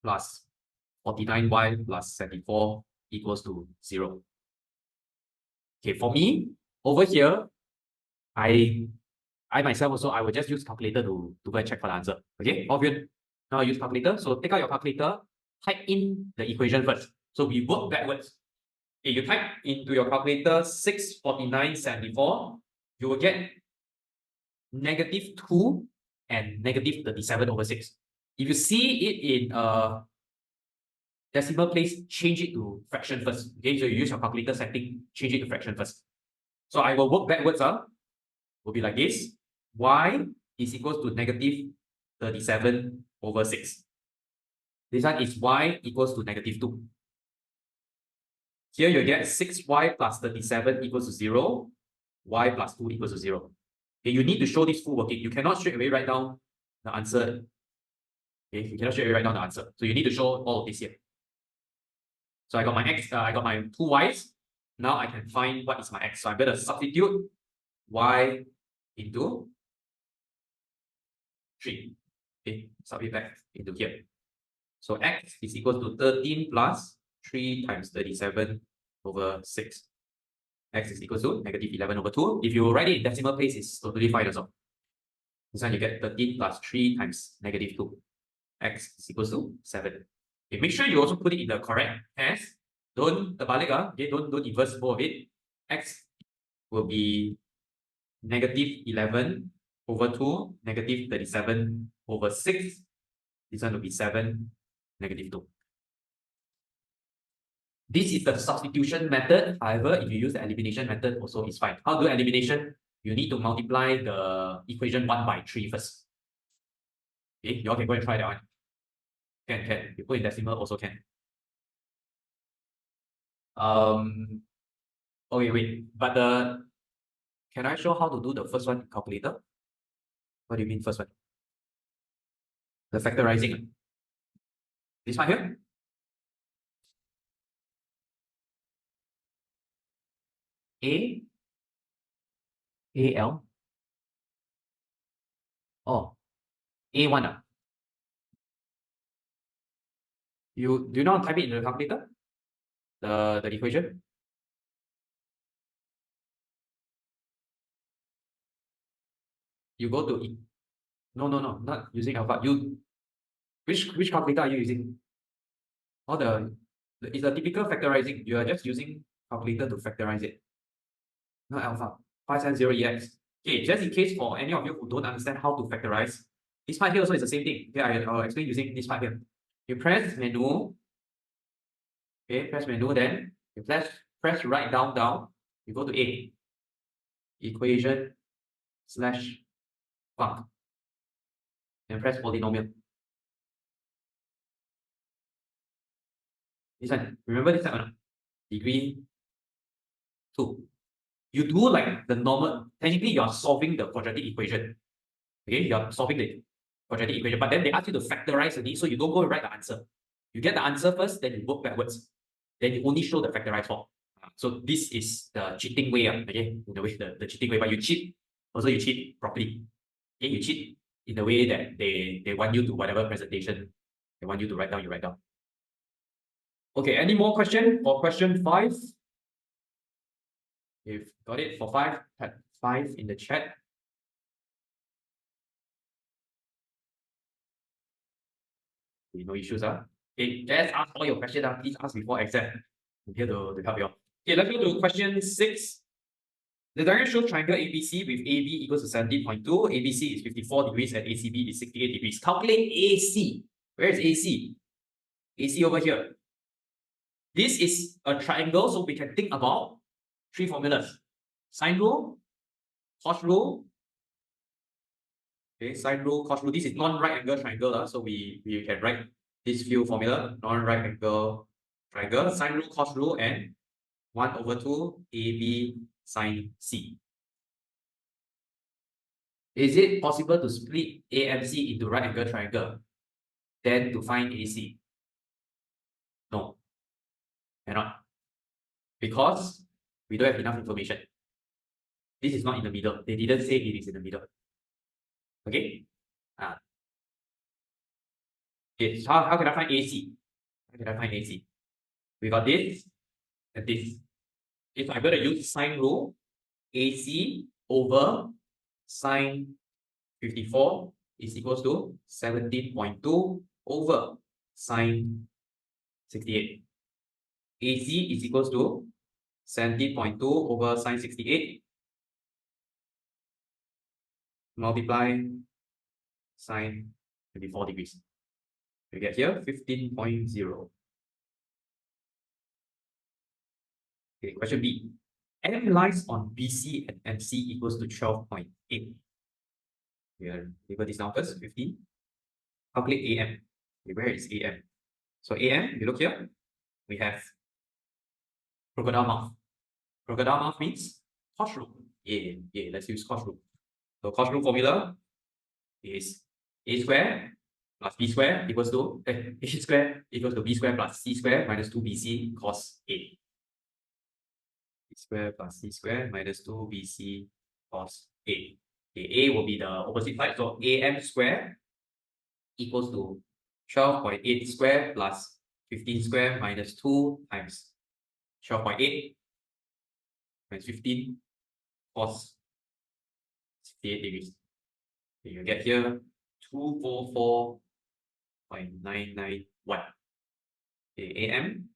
plus 49y plus 74 equals to 0. Okay, for me, over here, I myself also, I will just use calculator to go and check for the answer. Okay, all of you now use calculator. So take out your calculator, type in the equation first. So we work backwards. Okay, you type into your calculator 649.74, you will get negative 2 and negative 37 over 6. If you see it in decimal place, change it to fraction first. Okay, so you use your calculator setting, change it to fraction first. So I will work backwards. Will be like this. Y is equals to negative 37 over 6. This one is y equals to negative 2. Here you get 6y plus 37 equals to 0. Y plus 2 equals to 0. Okay, you need to show this full working. You cannot straight away write down the answer. Okay, you cannot straight away write down the answer. So you need to show all of this here. So I got my x, I got my 2 y's. Now I can find what is my x. So I'm going to substitute y into 3. Okay, sub it back into here. So x is equal to 13 plus 3 times 37 over 6. X is equal to negative 11 over 2. If you write it in decimal place, it's totally fine also. This one you get 13 plus 3 times negative 2. X is equal to 7. Okay, make sure you also put it in the correct pairs. Don't terbalik, okay, don't inverse both of it. X will be negative 11 over 2, negative 37 over 6. This one will be 7, negative 2. This is the substitution method. However, if you use the elimination method, also is fine. How to do elimination? You need to multiply the equation 1 by 3 first. Okay, you all can go and try that one. Can. You put in decimal also can. Okay, wait. But can I show how to do the first one in calculator? What do you mean first one? The factorizing. This one here? A L Oh, A1 ah. Do you know how to type it in the calculator? The equation? You go to no, not using alpha. Which calculator are you using? Or it's a typical factorizing. You are just using calculator to factorize it. Not alpha. 570EX. Okay, just in case for any of you who don't understand how to factorize, this part here also is the same thing. Okay, I'll explain using this part here. You press menu. Okay, press menu, then you press right down. You go to A. Equation slash func. And press polynomial. This one. Remember this one? Degree 2. You do like the normal, technically you are solving the quadratic equation. Okay, you are solving the quadratic equation, but then they ask you to factorize it, so you don't go and write the answer. You get the answer first, then you work backwards. Then you only show the factorized form. So this is the cheating way, okay, in the way, the cheating way, but you cheat, also you cheat properly. Okay, you cheat in the way that they want you to, whatever presentation they want you to write down, you write down. Okay, any more question for question 5? You've got it for 5, type 5 in the chat. Okay, no issues, Okay, just ask all your questions, please ask before exam. I'm here to help you out. Okay, let's go to question 6. The diagram shows triangle ABC with AB equals to 17.2, ABC is 54 degrees, and ACB is 68 degrees. Calculate AC. Where is AC? AC over here. This is a triangle, so we can think about 3 formulas. Sine rule, cos rule. Okay, sine rule, cos rule. This is non-right angle triangle, so we can write this few formula, non-right angle triangle, sine rule, cos rule, and 1/2 AB sine C. Is it possible to split AMC into right angle triangle, then to find AC? No, cannot. Because we don't have enough information. This is not in the middle. They didn't say it is in the middle. Okay? Okay, so how can I find AC? How can I find AC? We got this and this. If I'm going to use sine rule, AC over sine 54 is equals to 17.2 over sine 68. AC is equals to 17.2 over sine 68 multiply sine 24 degrees. You get here 15.0. Okay, question B. M lies on BC and MC equals to 12.8. We will label this down first, 15. Calculate AM. Okay, where is AM? So AM, you look here, we have crocodile mouth. Crocodile mouth means cos rule. Yeah, let's use cos rule. So cos rule formula is A square plus B square equals to A square equals to B square plus C square minus 2BC cos A. B square plus C square minus 2BC cos A. Okay, A will be the opposite side, so AM square equals to 12.8 square plus 15 square minus 2 times 12.8 minus 15 cos 68 degrees. Okay, you get here 244.991. Okay, AM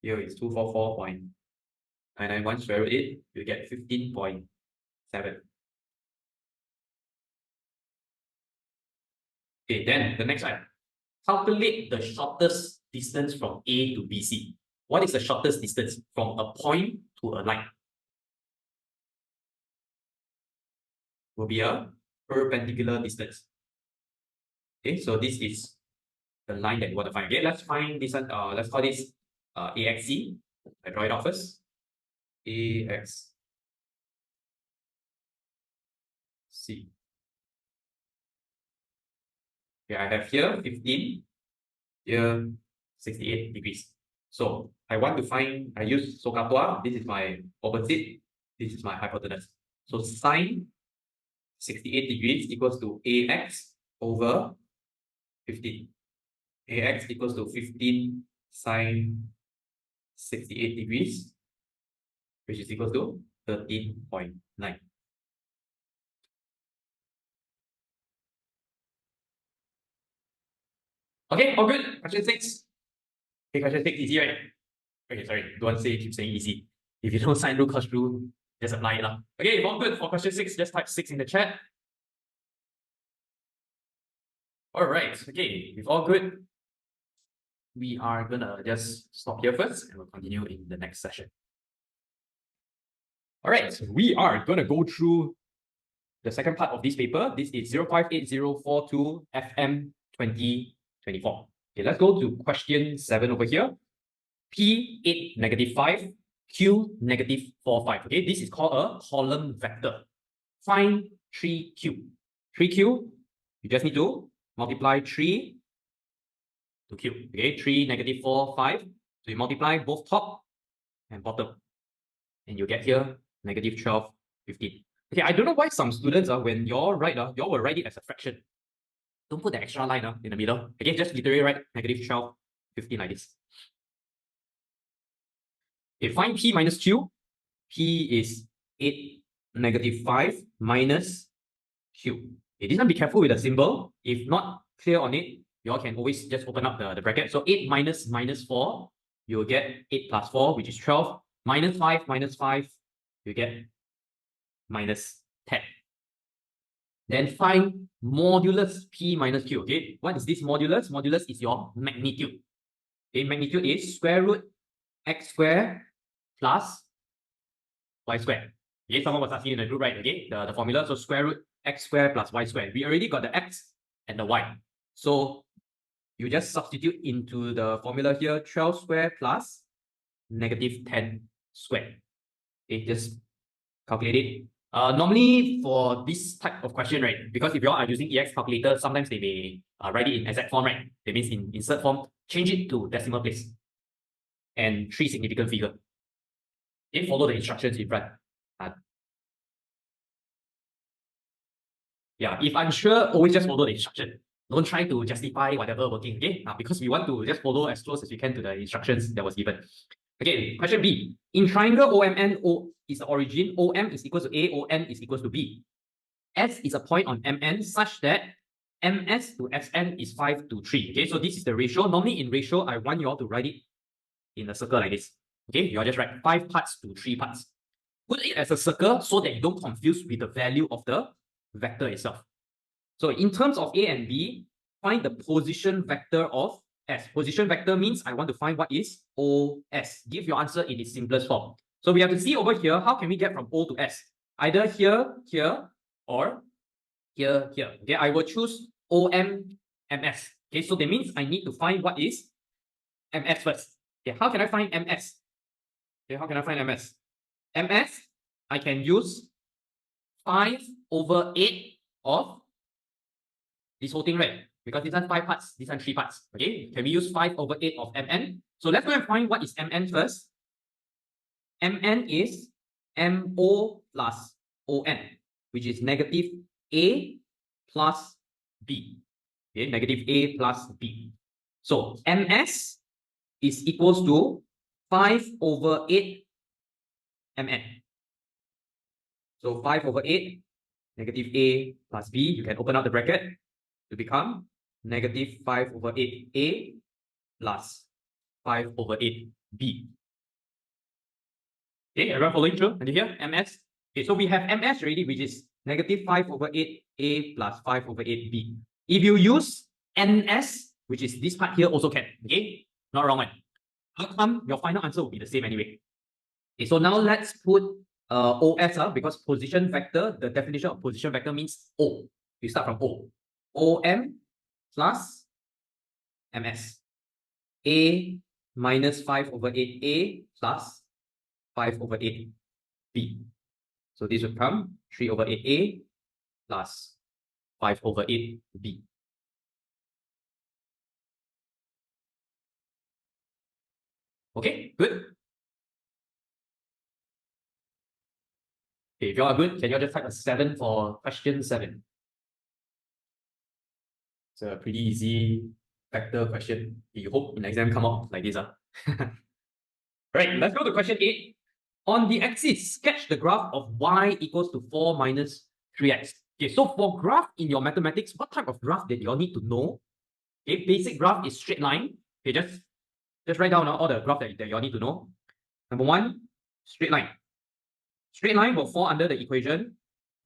here is 244.991 square root 8, you get 15.7. Okay, then the next one. Calculate the shortest distance from A to BC. What is the shortest distance from a point to a line? Will be a perpendicular distance. Okay, so this is the line that you want to find. Okay, let's find this one. Let's call this AXC. I draw it out first. AXC. Okay, I have here 15, here 68 degrees. So I want to find, I use SOHCAHTOA. This is my opposite, this is my hypotenuse. So sine 68 degrees equals to AX over 15. AX equals to 15 sine 68 degrees, which is equal to 13.9. Okay, all good. Question 6. Okay, question 6 easy, right? Okay, sorry, don't say keep saying easy. If you don't sign rule, cos rule, just apply it now. Okay, if all good for question 6, just type 6 in the chat. Alright, okay, if all good, we are gonna just stop here first and we'll continue in the next session. Alright, so we are gonna go through the second part of this paper. This is 058042 FM 2024. Okay, let's go to question 7 over here. P8 negative 5, Q negative 4, 5. Okay, this is called a column vector. Find 3Q. 3Q, you just need to multiply 3 to Q. Okay, 3, negative 4, 5. So you multiply both top and bottom. And you get here negative 12, 15. Okay, I don't know why some students, when y'all write, y'all will write it as a fraction. Don't put the extra line in the middle. Okay, just literally write negative 12, 15 like this. Okay, find P minus Q. P is 8, negative 5 minus Q. Okay, this one be careful with the symbol. If not clear on it, you all can always just open up the bracket. So 8 minus 4, you'll get 8 plus 4, which is 12. Minus 5, you get minus 10. Then find modulus P minus Q. Okay, what is this modulus? Modulus is your magnitude. Okay, magnitude is square root x square plus y square. Okay, someone was asking in the group, right? Okay, the formula. So square root x square plus y square. We already got the x and the y. So you just substitute into the formula here, 12 square plus negative 10 square. Okay, just calculate it. Normally for this type of question, right, because if you all are using EX calculator, sometimes they may write it in exact form, right? That means in insert form, change it to decimal place and 3 significant figure. Okay, follow the instructions in front. Yeah, if unsure, always just follow the instruction. Don't try to justify whatever working, okay? Because we want to just follow as close as we can to the instructions that was given. Okay, question B. In triangle OMN, O is the origin, OM is equal to A, ON is equal to B. S is a point on MN such that MS to SN is 5 to 3. Okay, so this is the ratio. Normally in ratio, I want you all to write it in a circle like this. Okay, you all just write 5 parts to 3 parts. Put it as a circle so that you don't confuse with the value of the vector itself. So in terms of A and B, find the position vector of S. Position vector means I want to find what is OS. Give your answer in its simplest form. So we have to see over here, how can we get from O to S? Either here, here, or here, here. Okay, I will choose OM, MS. Okay, so that means I need to find what is MS first. Okay, how can I find MS? Okay, how can I find MS? MS, I can use 5 over 8 of this whole thing, right? Because this one 5 parts, this one 3 parts. Okay, can we use 5 over 8 of MN? So let's go and find what is MN first. MN is MO plus ON, which is negative A plus B. Okay, negative A plus B. So MS is equals to 5 over 8 MN. So 5 over 8, negative A plus B, you can open up the bracket to become negative 5 over 8A plus 5 over 8B. Okay, everyone following through? Can you hear MS? Okay, so we have MS already, which is negative 5 over 8A plus 5 over 8B. If you use NS, which is this part here, also can. Okay, not wrong one. Outcome, your final answer will be the same anyway. Okay, so now let's put OS, because position vector, the definition of position vector means O. You start from O. OM plus MS. A minus 5 over 8A plus 5 over 8B. So this would come 3 over 8A plus 5 over 8B. Okay, good. Okay, Okay, if you all are good, can you all just type a 7 for question 7? It's a pretty easy vector question. You hope in exam come out like this. Right, let's go to question 8. On the axis, sketch the graph of y equals to 4 minus 3x. Okay, so for graph in your mathematics, what type of graph that you all need to know? Okay, basic graph is straight line. Okay, just write down all the graph that you all need to know. Number 1, straight line. Straight line will fall under the equation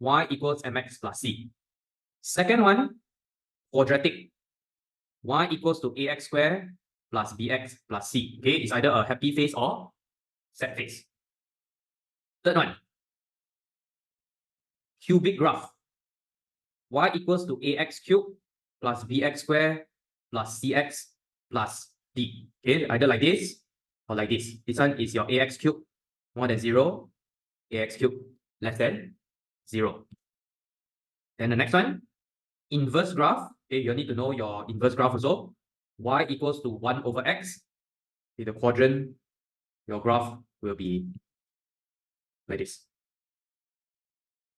y equals mx plus c. Second one, quadratic. Y equals to ax squared plus bx plus c. Okay, it's either a happy face or sad face. Third one, cubic graph. Y equals to ax cubed plus bx squared plus cx plus d. Okay, either like this or like this. This one is your ax cubed more than 0, ax cubed less than 0. Then the next one, inverse graph. Okay, you need to know your inverse graph also. Y equals to 1 over x. Okay, the quadrant, your graph will be like this.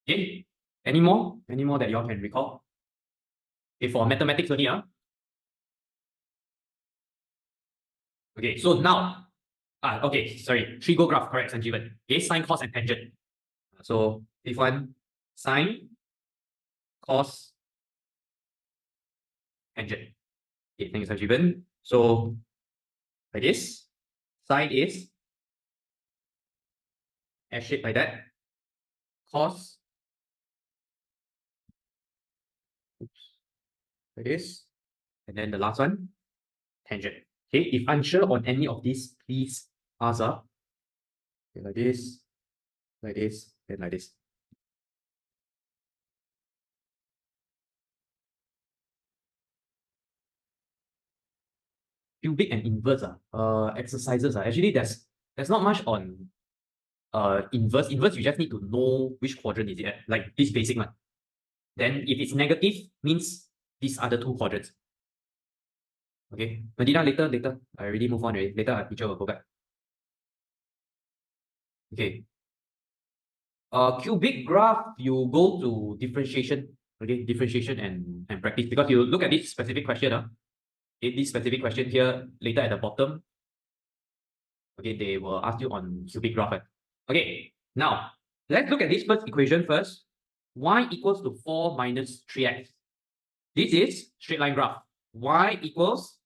Okay, any more? Any more that y'all can recall? Okay, for mathematics only, Okay, so now, okay, sorry, trigo graph, correct, Sanjeevan. Okay, sine, cos, and tangent. So, if one, sine, cos, tangent. Okay, thank you, Sanjeevan. So, like this, sine is S-shaped like that. Cos, like this. And then the last one, tangent. Okay, if unsure on any of these, please ask. Okay, like this, and like this. Cubic and inverse exercises. Actually, there's not much on inverse. Inverse, you just need to know which quadrant is it at, like this basic one. Then if it's negative, means these are the two quadrants. Okay, Medina, later. I already move on already. Later, our teacher will go back. Okay. Cubic graph, you go to differentiation. Okay, differentiation and practice. Because you look at this specific question. This specific question here, later at the bottom. Okay, they will ask you on cubic graph. Okay, now let's look at this first equation first. Y equals to 4 minus 3x. This is straight line graph. Y equals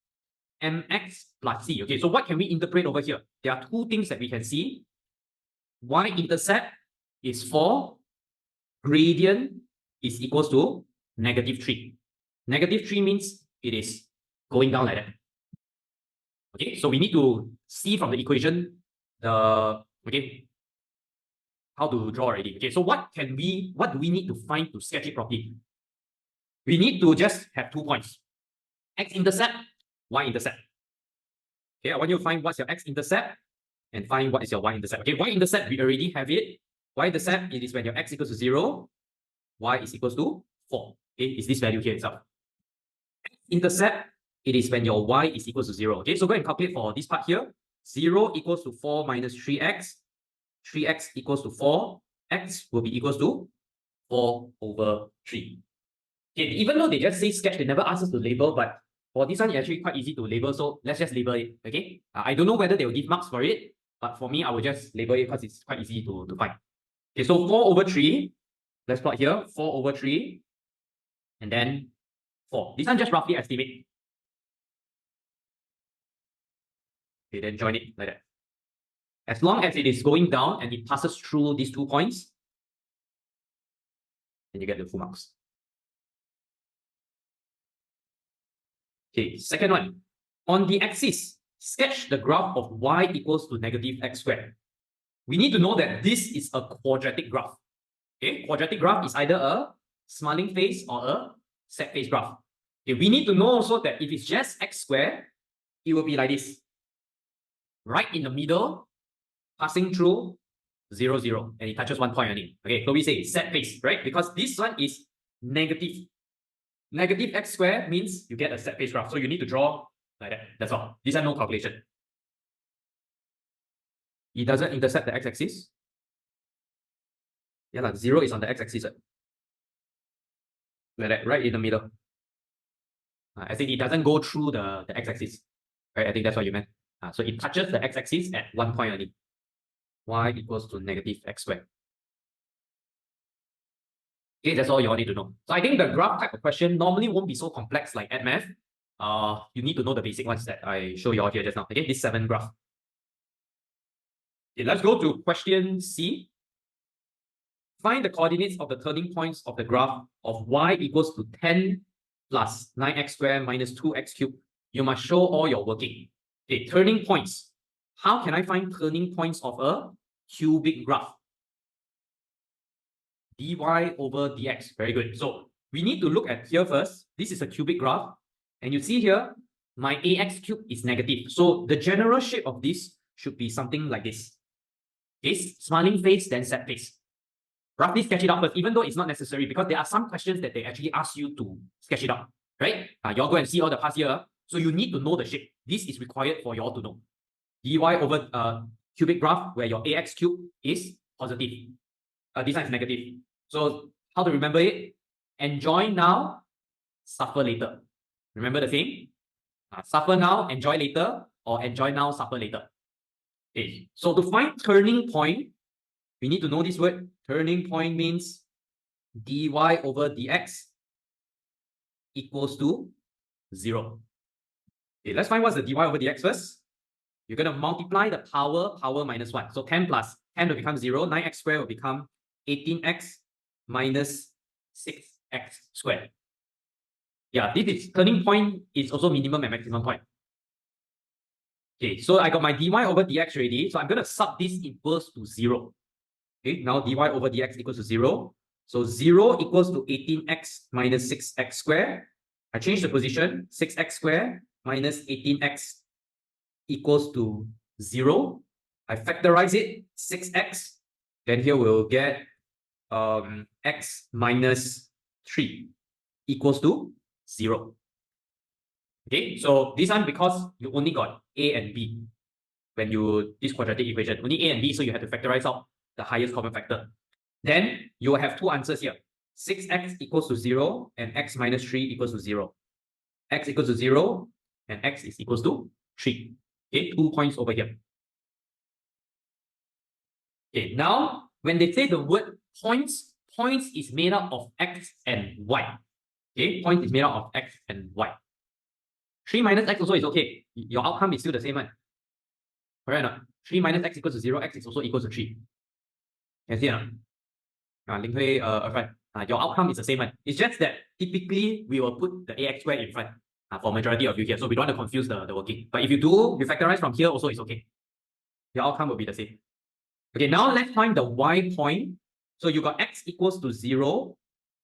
mx plus c. Okay, so what can we interpret over here? There are two things that we can see. Y-intercept is 4. Gradient is equals to -3. -3 means it is going down like that. Okay, so we need to see from the equation how to draw already. Okay, so what do we need to find to sketch it properly? We need to just have 2 points. X-intercept, Y-intercept. Okay, I want you to find what's your X-intercept and find what is your Y-intercept. Okay, Y-intercept, we already have it. Y-intercept, it is when your X equals to 0, Y is equals to 4. Okay, it's this value here itself. X-intercept, it is when your Y is equals to 0. Okay, so go and calculate for this part here. 0 equals to 4 minus 3x. 3x equals to 4. X will be equals to 4 over 3. Okay, even though they just say sketch, they never ask us to label, but for this one, it's actually quite easy to label, so let's just label it, okay? I don't know whether they will give marks for it, but for me, I will just label it because it's quite easy to find. Okay, so 4 over 3, let's plot here, 4 over 3, and then 4. This one just roughly estimate. Okay, then join it like that. As long as it is going down and it passes through these 2 points, then you get the full marks. Okay, second one. On the axis, sketch the graph of y equals to -x squared. We need to know that this is a quadratic graph. Okay, quadratic graph is either a smiling face or a sad face graph. Okay, we need to know also that if it's just x squared, it will be like this. Right in the middle, passing through 0, 0, and it touches 1 point only. Okay, so we say sad face, right? Because this one is negative. Negative x squared means you get a sad face graph. So you need to draw like that. That's all. These are no calculation. It doesn't intercept the x-axis. Yeah, like 0 is on the x-axis. Like that, right in the middle. I think it doesn't go through the x-axis. Right? I think that's what you meant. So it touches the x-axis at one point only. Y equals to negative x squared. Okay, that's all you all need to know. So I think the graph type of question normally won't be so complex like at math. You need to know the basic ones that I show you all here just now. Okay, this 7 graph. Okay, let's go to question C. Find the coordinates of the turning points of the graph of y equals to 10 plus 9x squared minus 2x cubed. You must show all your working. Okay, turning points. How can I find turning points of a cubic graph? dy over dx. Very good. So we need to look at here first. This is a cubic graph. And you see here, my ax cubed is negative. So the general shape of this should be something like this. Okay, smiling face, then sad face. Roughly sketch it out first, even though it's not necessary, because there are some questions that they actually ask you to sketch it out, right? Y'all go and see all the past year. So you need to know the shape. This is required for y'all to know. dy over cubic graph where your ax cubed is positive. This one is negative. So how to remember it? Enjoy now, suffer later. Remember the saying? Suffer now, enjoy later, or enjoy now, suffer later. Okay. So to find turning point, we need to know this word. Turning point means dy over dx equals to 0. Okay, let's find what's the dy over dx first. You're going to multiply the power minus 1. So 10 plus 10 will become 0. 9x squared will become 18x minus 6x squared. Yeah, this is turning point is also minimum and maximum point. Okay, so I got my dy over dx already. So I'm going to sub this inverse to 0. Okay, now dy over dx equals to 0. So 0 equals to 18x minus 6x squared. I change the position. 6x squared minus 18x equals to 0. I factorize it. 6x. Then here we'll get x minus 3 equals to 0. Okay, so this one, because you only got a and b when you this quadratic equation, only a and b, so you have to factorize out the highest common factor. Then you will have two answers here. 6x equals to 0 and x minus 3 equals to 0. X equals to 0 and x is equals to 3. Okay, 2 points over here. Okay, now when they say the word points, points is made up of x and y. Okay, points is made up of x and y. 3 minus x also is okay. Your outcome is still the same one. Correct or not? 3 minus x equals to 0, x is also equals to 3. Can see or not? Ling Hui, your outcome is the same one. It's just that typically we will put the ax squared in front for majority of you here. So we don't want to confuse the working. But if you do, you factorize from here also, it's okay. Your outcome will be the same. Okay, now let's find the y point. So you got x equals to 0.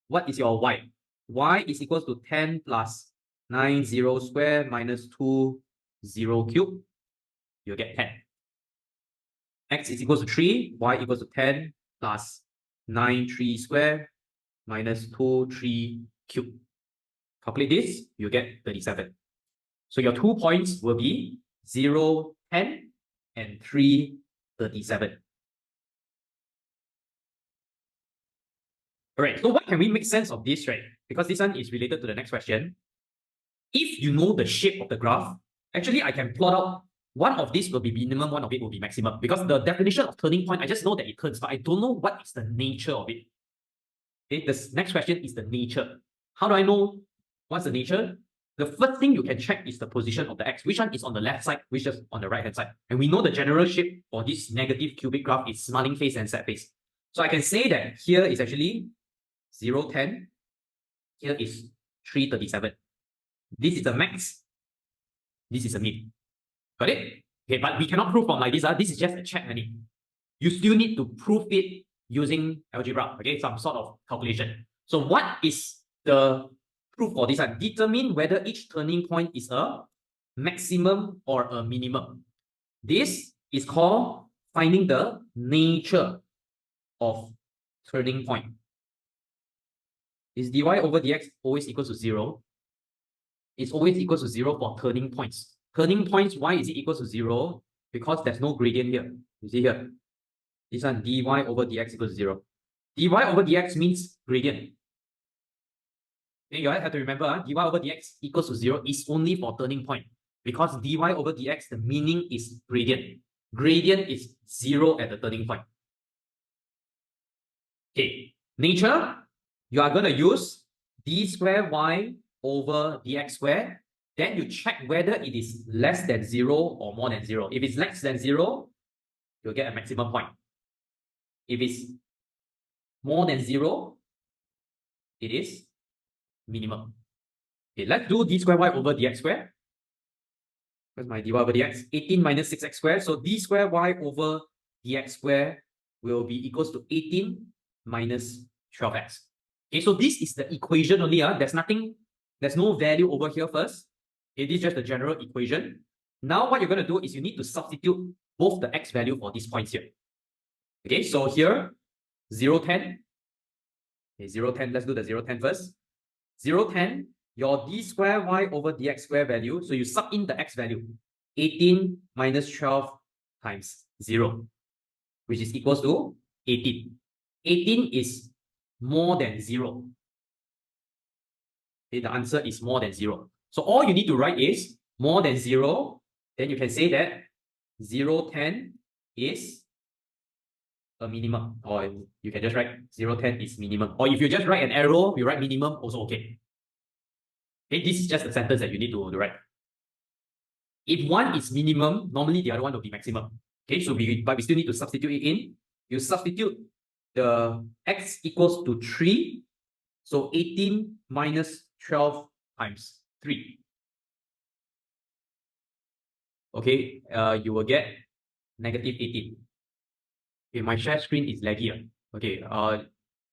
What is your y? Y is equals to 10 plus 9 0 square minus 2 0 cube. You'll get 10. X is equals to 3. Y equals to 10 plus 9 3 square minus 2 3 cube. Calculate this, you get 37. So your 2 points will be 0, 10 and 3, 37. All right, so what can we make sense of this, right? Because this one is related to the next question. If you know the shape of the graph, actually I can plot out one of these will be minimum, one of it will be maximum. Because the definition of turning point, I just know that it turns, but I don't know what is the nature of it. Okay, the next question is the nature. How do I know what's the nature? The first thing you can check is the position of the x. Which one is on the left side, which is on the right hand side. And we know the general shape for this negative cubic graph is smiling face and sad face. So I can say that here is actually 0, 10. Here is 3, 37. This is the max. This is a mean. Got it? Okay, but we cannot prove from like this. This is just a check, honey. You still need to prove it using algebra, okay? Some sort of calculation. So what is the proof for this one? Determine whether each turning point is a maximum or a minimum. This is called finding the nature of turning point. Is dy over dx always equals to 0? It's always equals to 0 for turning points. Turning points, why is it equals to 0? Because there's no gradient here. You see here. This one dy over dx equals to 0. dy over dx means gradient. Okay, you have to remember, dy over dx equals to 0 is only for turning point. Because dy over dx, the meaning is gradient. Gradient is 0 at the turning point. Okay, nature, you are going to use d square y over dx square. Then you check whether it is less than 0 or more than 0. If it's less than 0, you'll get a maximum point. If it's more than 0, it is minimum. Okay, let's do d square y over dx square. Where's my dy over dx? 18 minus 6x squared. So d square y over dx square will be equals to 18 minus 12x. Okay, so this is the equation only. There's no value over here first. It is just the general equation. Now what you're going to do is you need to substitute both the x value for these points here. Okay, so here, 0, 10. Okay, 0, 10, let's do the 0, 10 first. 0, 10, your d square y over dx square value, so you sub in the x value, 18 minus 12 times 0, which is equals to 18. 18 is more than 0. Okay, the answer is more than 0. So all you need to write is more than 0. Then you can say that 0, 10 is a minimum. Or you can just write 0, 10 is minimum. Or if you just write an arrow, you write minimum, also okay. Okay, this is just a sentence that you need to write. If one is minimum, normally the other one will be maximum. Okay, so but we still need to substitute it in. You substitute the x equals to 3. So 18 minus 12 times 3. Okay, you will get negative 18. Okay, my share screen is laggy. Okay,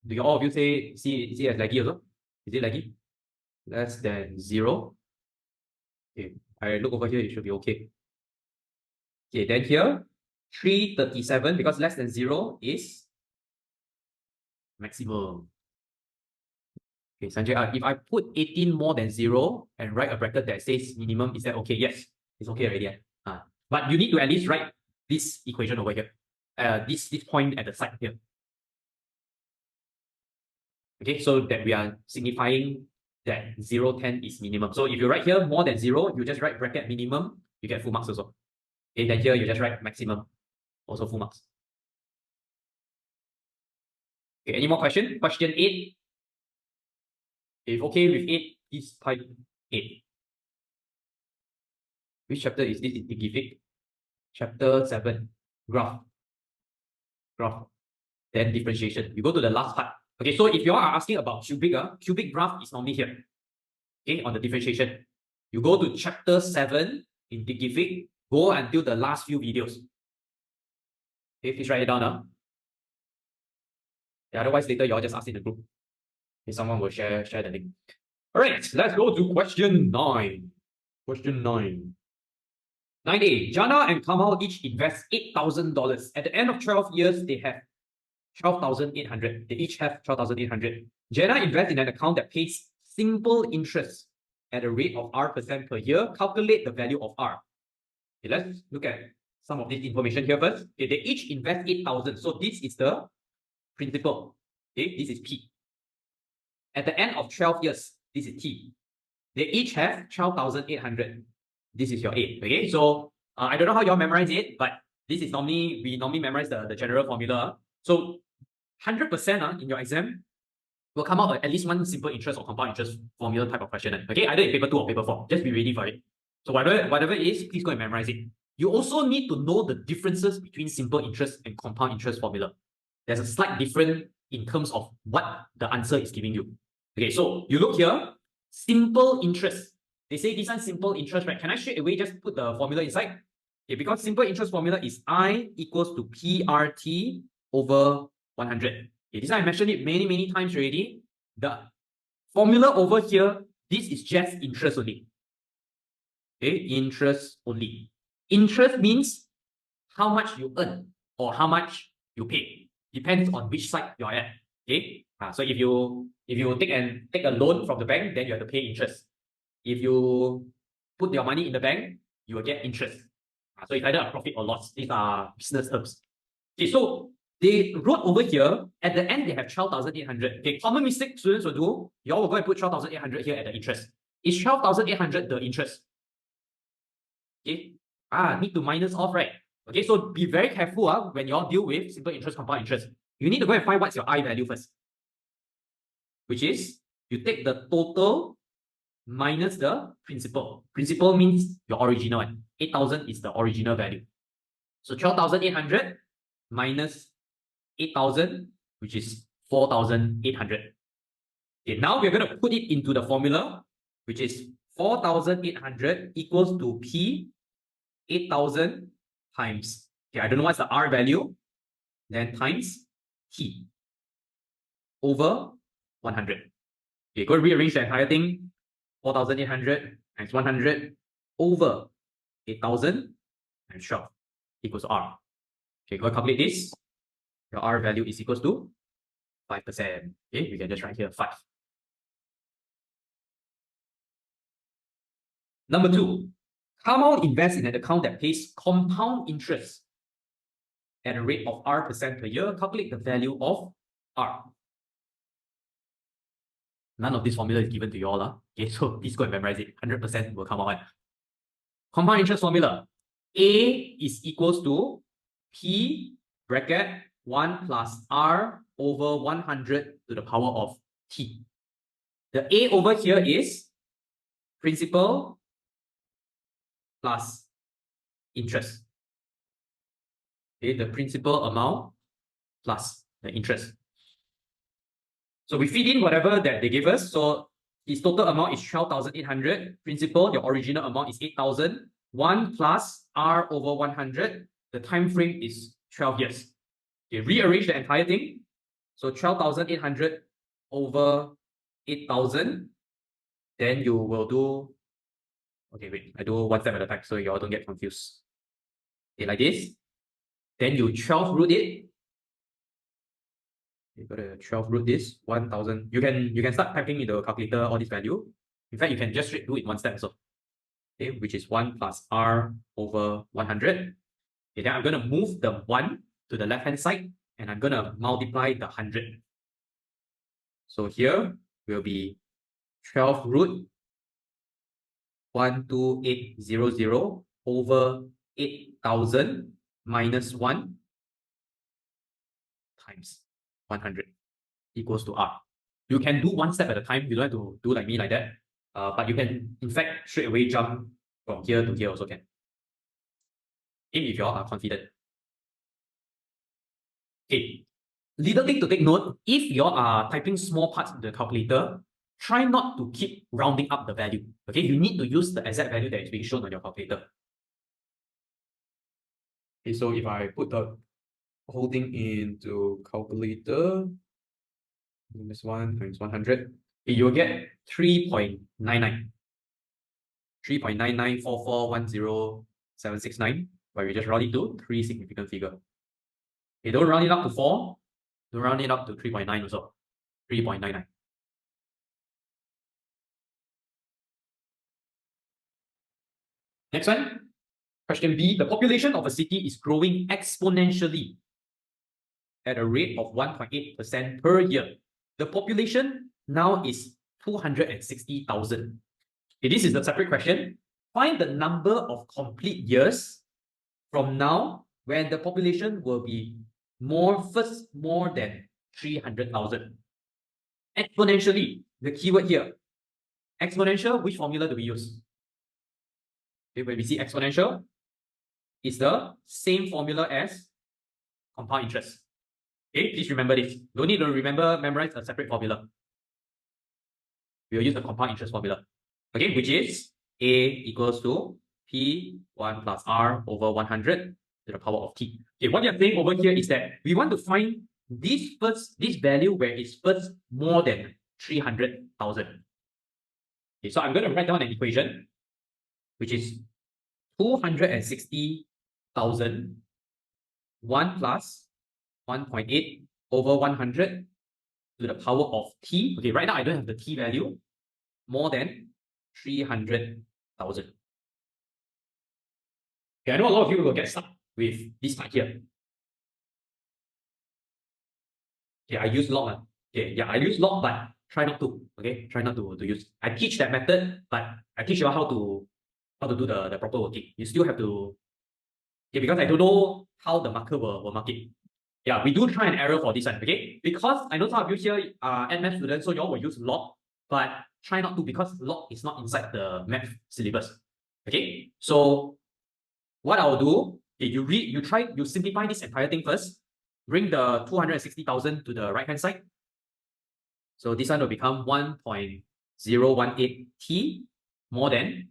do all of you see as laggy also? Is it laggy? Less than 0. Okay, I look over here, it should be okay. Okay, then here, 337, because less than 0 is maximum. Okay, Sanjay, if I put 18 more than 0 and write a bracket that says minimum, is that okay? Yes, it's okay already. But you need to at least write this equation over here. This point at the side here. Okay, so that we are signifying that 0, 10 is minimum. So if you write here more than 0, you just write bracket minimum, you get full marks also. Okay, then here you just write maximum, also full marks. Okay, any more question? Question 8. If okay with 8, please type 8. Which chapter is this in Thinkific? Chapter 7, graph. Then differentiation. You go to the last part. Okay, so if you are asking about cubic graph is normally here. Okay, on the differentiation. You go to chapter 7 in Thinkific, go until the last few videos. Okay, please write it down now. Yeah, otherwise later you all just ask in the group. Okay, someone will share the link. Alright, let's go to question 9. Question 9. 9A. Jana and Kamal each invest $8,000. At the end of 12 years, they have 12,800. They each have 12,800. Jana invests in an account that pays simple interest at a rate of R% per year. Calculate the value of R. Okay, let's look at some of this information here first. Okay, they each invest 8,000. So this is the principal. Okay, this is P. At the end of 12 years, this is T. They each have 12,800. This is your A. Okay, so I don't know how you all memorize it, but this is we normally memorize the general formula. So 100% in your exam will come out at least one simple interest or compound interest formula type of question. Okay, either in paper 2 or paper 4. Just be ready for it. So whatever it is, please go and memorize it. You also need to know the differences between simple interest and compound interest formula. There's a slight difference in terms of what the answer is giving you. Okay, so you look here, simple interest. They say this one simple interest, right? Can I straight away just put the formula inside? Okay, because simple interest formula is I equals to PRT over 100. Okay, this one I mentioned it many times already. The formula over here, this is just interest only. Okay, interest only. Interest means how much you earn or how much you pay. Depends on which side you're at. Okay, so if you take a loan from the bank, then you have to pay interest. If you put your money in the bank, you will get interest. So it's either a profit or loss. These are business terms. Okay, so they wrote over here, at the end, they have 12,800. Okay, common mistake students will do, you all will go and put 12,800 here at the interest. Is 12,800 the interest? Okay, need to minus off, right? Okay, so be very careful when you all deal with simple interest, compound interest. You need to go and find what's your I value first, which is you take the total minus the principal. Principal means your original one. 8,000 is the original value. So 12,800 minus 8,000, which is 4,800. Okay, now we're going to put it into the formula, which is 4,800 equals to P 8,000 times, okay, I don't know what's the R value, then times T over 100. Okay, go rearrange the entire thing. 4,800 times 100 over 8,000 times 12 equals R. Okay, go calculate this. Your R value is equals to 5%. Okay, you can just write here 5. Number 2, Kamal invests in an account that pays compound interest at a rate of R% per year. Calculate the value of R. None of this formula is given to you all. Okay, so please go and memorize it. 100% will come out. Compound interest formula. A is equals to P bracket 1 plus R over 100 to the power of T. The A over here is principal plus interest. Okay, the principal amount plus the interest. So we feed in whatever that they give us. So his total amount is 12,800. Principal, your original amount is 8,000. 1 plus R over 100. The time frame is 12 years. Okay, rearrange the entire thing. So 12,800 over 8,000. Then you will do, okay, wait, I do one step at a time so you all don't get confused. Okay, like this. Then you 12 root it. You got to 12 root this 1,000. You can start typing in the calculator all this value. In fact, you can just straight do it one step so. Okay, which is 1 plus R over 100. Okay, then I'm going to move the 1 to the left hand side and I'm going to multiply the 100. So here will be 12 root 12800 over 8,000 minus 1 times 100 equals to R. You can do one step at a time. You don't have to do like me like that. But you can, in fact, straight away jump from here to here also can. If you all are confident. Okay. Little thing to take note, if you all are typing small parts in the calculator, try not to keep rounding up the value. Okay, you need to use the exact value that is being shown on your calculator. Okay, so if I put the whole thing into calculator, minus 1 times 100, you will get 3.99. 3.994410,769, but we just round it to 3 significant figure. Okay, don't round it up to 4, don't round it up to 3.9 also. 3.99. Next one. Question B. The population of a city is growing exponentially at a rate of 1.8% per year. The population now is 260,000. Okay, this is a separate question. Find the number of complete years from now when the population will be more than 300,000. Exponentially, the keyword here. Exponential, which formula do we use? Okay, when we see exponential, it's the same formula as compound interest. Okay, please remember this. Don't need to memorize a separate formula. We will use the compound interest formula. Okay, which is A equals to P1 plus R over 100 to the power of T. Okay, what you're saying over here is that we want to find this value where it's first more than 300,000. Okay, so I'm going to write down an equation, which is 260,000 1 plus 1.8 over 100 to the power of T. Okay, right now I don't have the T value. More than 300,000. Okay, I know a lot of you will get stuck with this part here. Okay, I use log. Okay, yeah, I use log, but try not to. Okay, try not to use. I teach that method, but I teach you how to do the proper working. You still have to. Okay, because I don't know how the marker will mark it. Yeah, we do try and error for this one. Okay, because I know some of you here are math students, so you all will use log, but try not to because log is not inside the math syllabus. Okay, so what I'll do, okay, you simplify this entire thing first. Bring the 260,000 to the right hand side. So this one will become 1.018 t more than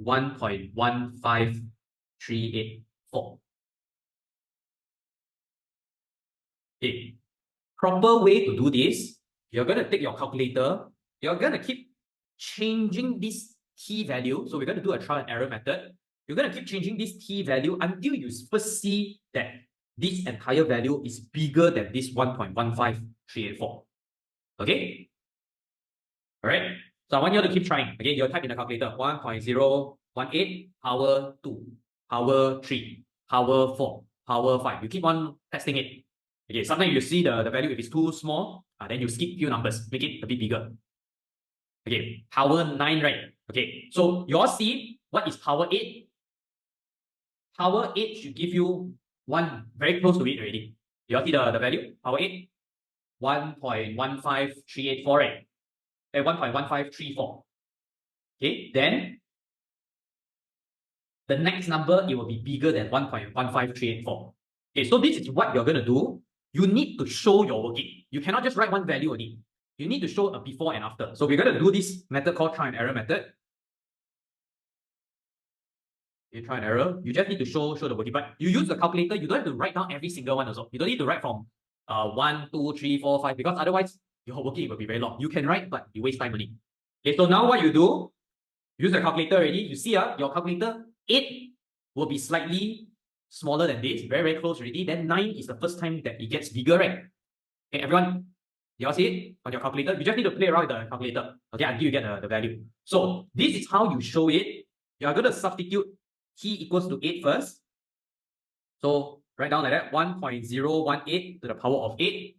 1.15384. Okay. Proper way to do this, you're going to take your calculator, you're going to keep changing this t value. So we're going to do a trial and error method. You're going to keep changing this t value until you first see that this entire value is bigger than this 1.15384. Okay? All right. So I want you to keep trying. Okay, you'll type in the calculator 1.018 power 2, power 3, power 4, power 5. You keep on testing it. Okay, sometimes you see the value, if it's too small, then you skip few numbers, make it a bit bigger. Okay, power 9, right? Okay, so you all see what is power 8? Power 8 should give you one very close to it already. You all see the value? Power 8? 1.15384, right? 1.1534. Okay, then the next number, it will be bigger than 1.15384. Okay, so this is what you're going to do. You need to show your working. You cannot just write one value only. You need to show a before and after. So we're going to do this method called try and error method. Okay, try and error. You just need to show the working. But you use the calculator, you don't have to write down every single one also. You don't need to write from 1, 2, 3, 4, 5, because otherwise your working will be very long. You can write, but you waste time only. Okay, so now what you do, use the calculator already. You see your calculator, 8 will be slightly smaller than this, very, very close already. Then 9 is the first time that it gets bigger, right? Okay, everyone, you all see it on your calculator? You just need to play around with the calculator, okay, until you get the value. So this is how you show it. You are going to substitute t equals to 8 first. So write down like that, 1.018 to the power of 8,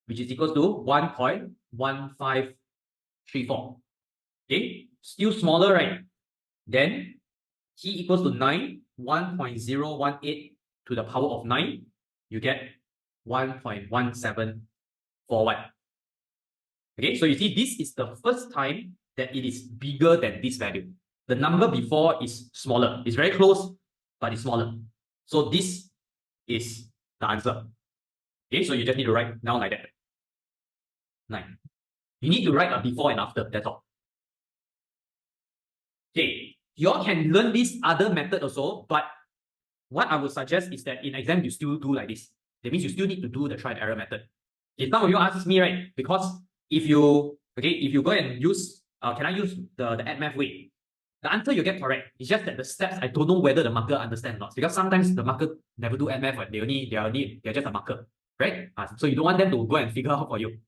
which is equals to 1.1534. Okay, still smaller, right? Then t equals to 9, 1.018 to the power of 9, you get 1.1741. Okay, so you see this is the first time that it is bigger than this value. The number before is smaller. It's very close, but it's smaller. So this is the answer. Okay, so you just need to write down like that. 9. You need to write a before and after, that's all. Okay, you all can learn this other method also, but what I would suggest is that in exam, you still do like this. That means you still need to do the try and error method. If some of you ask me, right, because if you go and use, can I use the add math way? The answer you get correct. It's just that the steps, I don't know whether the marker understands or not. Because sometimes the marker never do add math, but they're just a marker, right? So you don't want them to go and figure out for you.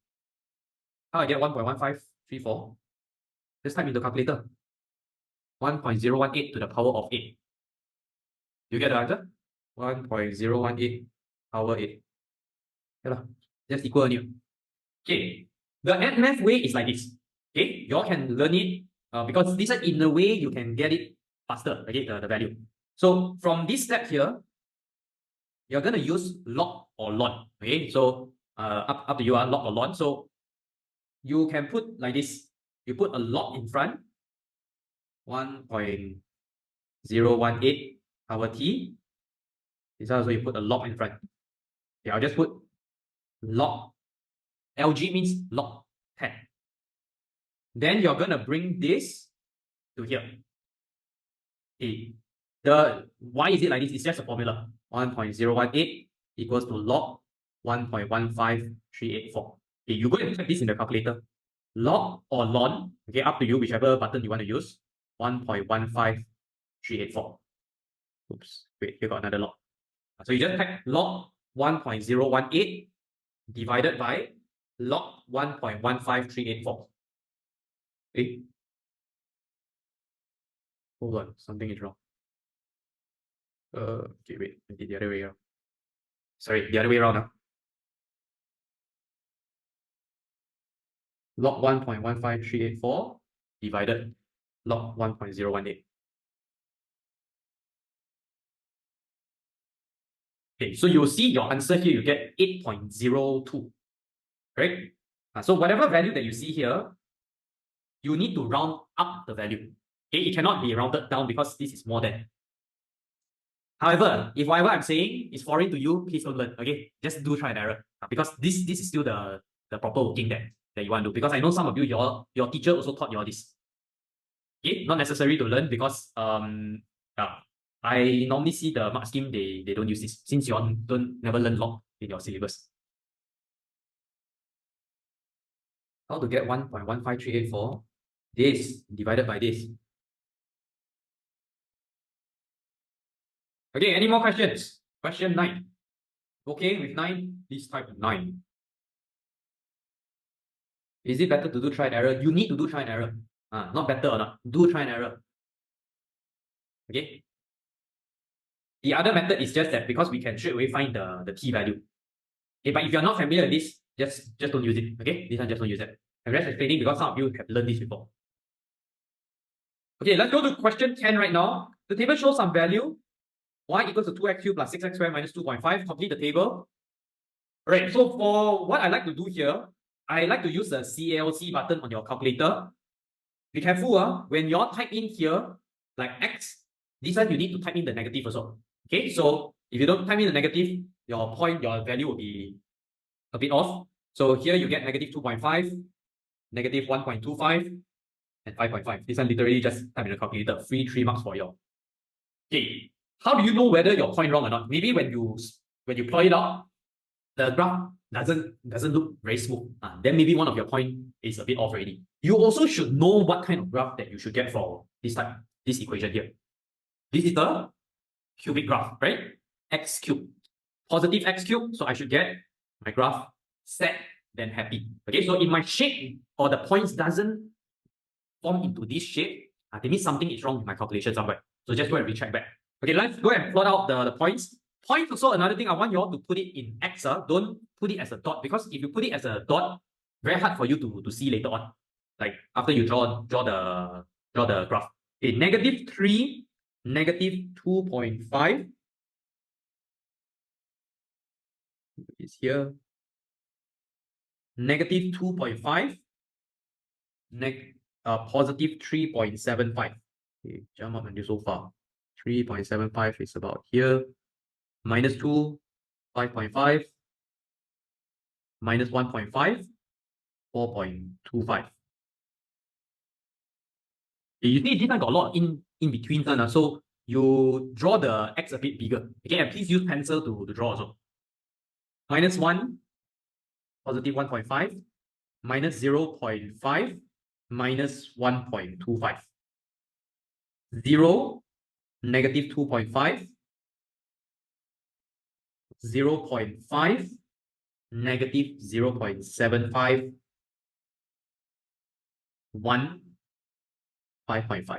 How I get 1.1534? Just type in the calculator. 1.018 to the power of 8. You get the answer? 1.018 power 8. Yeah, just equal new. Okay, the add math way is like this. Okay, you all can learn it because this one, in a way, you can get it faster, okay, the value. So from this step here, you're going to use log or ln. Okay, so up to you, log or ln. So you can put like this. You put a log in front, 1.018 power t. This also you put a log in front. Okay, I'll just put log. LG means log 10. Then you're going to bring this to here. Okay. Why is it like this? It's just a formula. 1.018 equals to log 1.15384. Okay, you go and type this in the calculator. Log or ln, okay, up to you, whichever button you want to use. 1.15384. Oops, wait, you got another log. So you just type log 1.018 divided by log 1.15384. Okay. Hold on, something is wrong. Okay, wait, I did the other way around. Sorry, the other way around now. log 1.15384 divided log 1.018. Okay, so you'll see your answer here, you get 8.02, right? So whatever value that you see here, you need to round up the value. Okay, it cannot be rounded down because this is more than. However, if whatever I'm saying is foreign to you, please don't learn. Okay, just do try and error because this is still the proper working that you want to do. Because I know some of you, your teacher also taught you all this. Okay, not necessary to learn because I normally see the mark scheme they don't use this since you all don't never learn log in your syllabus. How to get 1.15384? This divided by this. Okay, any more questions? Question 9. Okay, with 9, please type 9. Is it better to do try and error? You need to do try and error. Not better or not. Do try and error. Okay. The other method is just that because we can straight away find the t value. Okay, but if you're not familiar with this, just don't use it. Okay, this one just don't use it. I'm just explaining because some of you have learned this before. Okay, let's go to question 10 right now. The table shows some value. Y equals to 2x cubed plus 6x squared minus 2.5. Complete the table. Alright, so for what I like to do here, I like to use the CLC button on your calculator. Be careful, when you all type in here, like x, this one you need to type in the negative also. Okay, so if you don't type in the negative, your value will be a bit off. So here you get negative 2.5, negative 1.25, and 5.5. This one literally just type in the calculator. Free 3 marks for you. Okay, how do you know whether your point wrong or not? Maybe when you plot it out, the graph doesn't look very smooth. Then maybe one of your point is a bit off already. You also should know what kind of graph that you should get for this equation here. This is the cubic graph, right? X cubed. Positive x cubed, so I should get my graph sad then happy. Okay, so if my shape or the points doesn't form into this shape, that means something is wrong with my calculation somewhere. So just go and recheck back. Okay, let's go and plot out the points. Points also another thing, I want you all to put it in X. Don't put it as a dot, because if you put it as a dot, very hard for you to see later on. Like after you draw the graph. Okay, negative 3, negative 2.5 is here. Negative 2.5, positive 3.75. Okay, jump up until so far. 3.75 is about here. Minus 2, 5.5. Minus 1.5, 4.25. You see, this one got a lot in between, so you draw the x a bit bigger. Okay, and please use pencil to draw also. Minus 1, positive 1.5, minus 0.5, minus 1.25. 0, negative 2.5, 0.5, negative 0.75, 1, 5.5.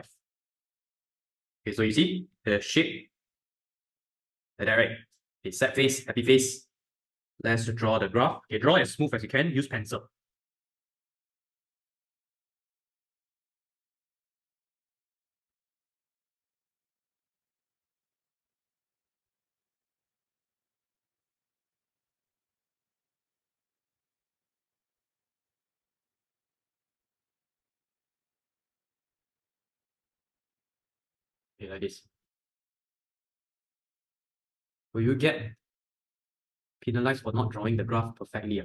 Okay, so you see the shape like that, right? Okay, sad face, happy face. Let's draw the graph. Okay, draw as smooth as you can. Use pencil. Okay, like this. Will you get penalized for not drawing the graph perfectly?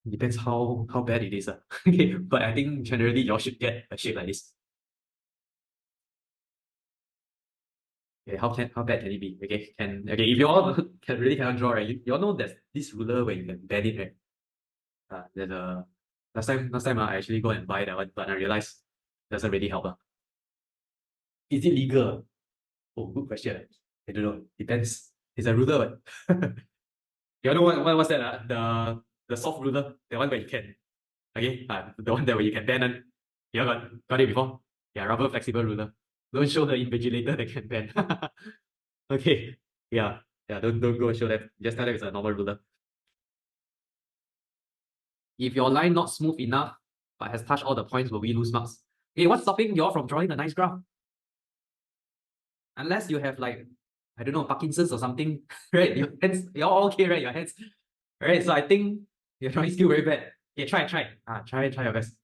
Depends how bad it is. Okay, but I think generally you all should get a shape like this. Okay, how bad can it be? Okay, if you all really cannot draw, right? You all know there's this ruler where you can bend it, right? There's a last time I actually go and buy that one, but I realized it doesn't really help. Is it legal? Oh, good question. I don't know. Depends. It's a ruler. You know what's that? The soft ruler, the one where you can, okay, the one that where you can bend. You got it before? Yeah, rubber flexible ruler. Don't show the invigilator that can bend. Okay, yeah, don't go show that. Just tell them it's a normal ruler. If your line not smooth enough, but has touched all the points, will we lose marks? Okay, what's stopping you all from drawing a nice graph? Unless you have like, I don't know, Parkinson's or something, right? Your hands, you're all okay, right? Your hands. Alright, so I think your drawing skill very bad. Okay, try. Try your best.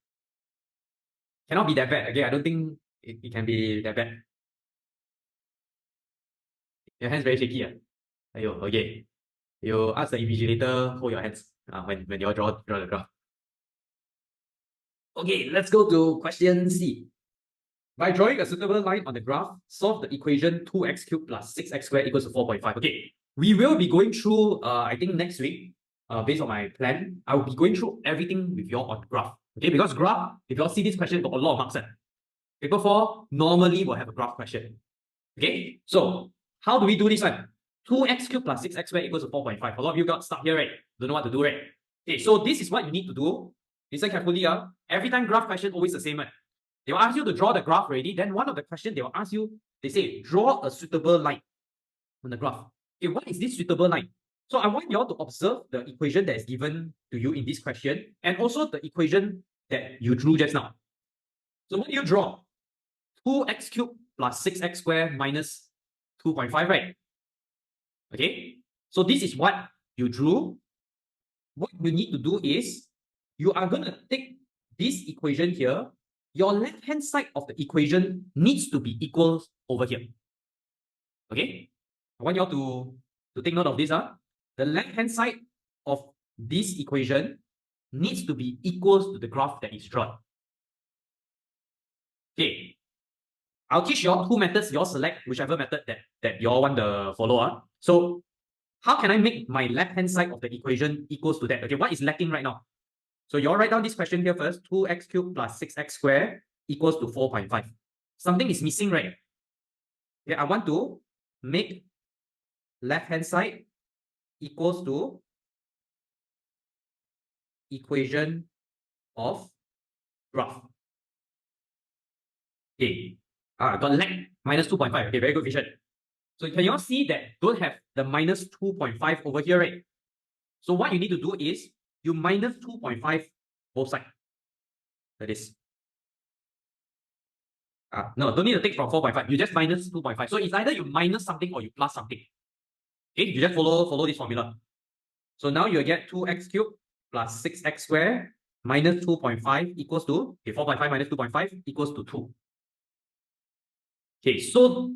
Cannot be that bad. Okay, I don't think it can be that bad. Your hands very shaky. Ayo, okay. You ask the invigilator, hold your hands when you all draw the graph. Okay, let's go to question C. By drawing a suitable line on the graph, solve the equation 2x cubed plus 6x squared equals to 4.5. Okay, we will be going through, I think next week, based on my plan, I will be going through everything with you all on graph. Okay, because graph, if you all see this question, got a lot of marks. Paper 4 normally will have a graph question. Okay, so how do we do this one? 2x cubed plus 6x squared equals to 4.5. A lot of you got stuck here, right? Don't know what to do, right? Okay, so this is what you need to do. Listen carefully. Every time graph question, always the same. Right? They will ask you to draw the graph already. Then one of the questions they will ask you, they say, draw a suitable line on the graph. Okay, what is this suitable line? So I want you all to observe the equation that is given to you in this question and also the equation that you drew just now. So what do you draw? 2x cubed plus 6x squared minus 2.5, right? Okay, so this is what you drew. What you need to do is, you are going to take this equation here. Your left-hand side of the equation needs to be equal over here. Okay, I want you all to take note of this. The left-hand side of this equation needs to be equal to the graph that is drawn. Okay, I'll teach you all two methods. You all select whichever method that you all want to follow. So how can I make my left-hand side of the equation equals to that? Okay, what is lacking right now? So you all write down this question here first. 2x cubed plus 6x squared equals to 4.5. Something is missing, right? Okay, I want to make left-hand side equals to equation of graph. Okay, got lag minus 2.5. Okay, very good vision. So can you all see that don't have the minus 2.5 over here, right? So what you need to do is you minus 2.5 both sides. Like this. No, don't need to take from 4.5. You just minus 2.5. So it's either you minus something or you plus something. Okay, you just follow this formula. So now you get 2x cubed plus 6x squared minus 2.5 equals to, okay, 4.5 minus 2.5 equals to 2. Okay, so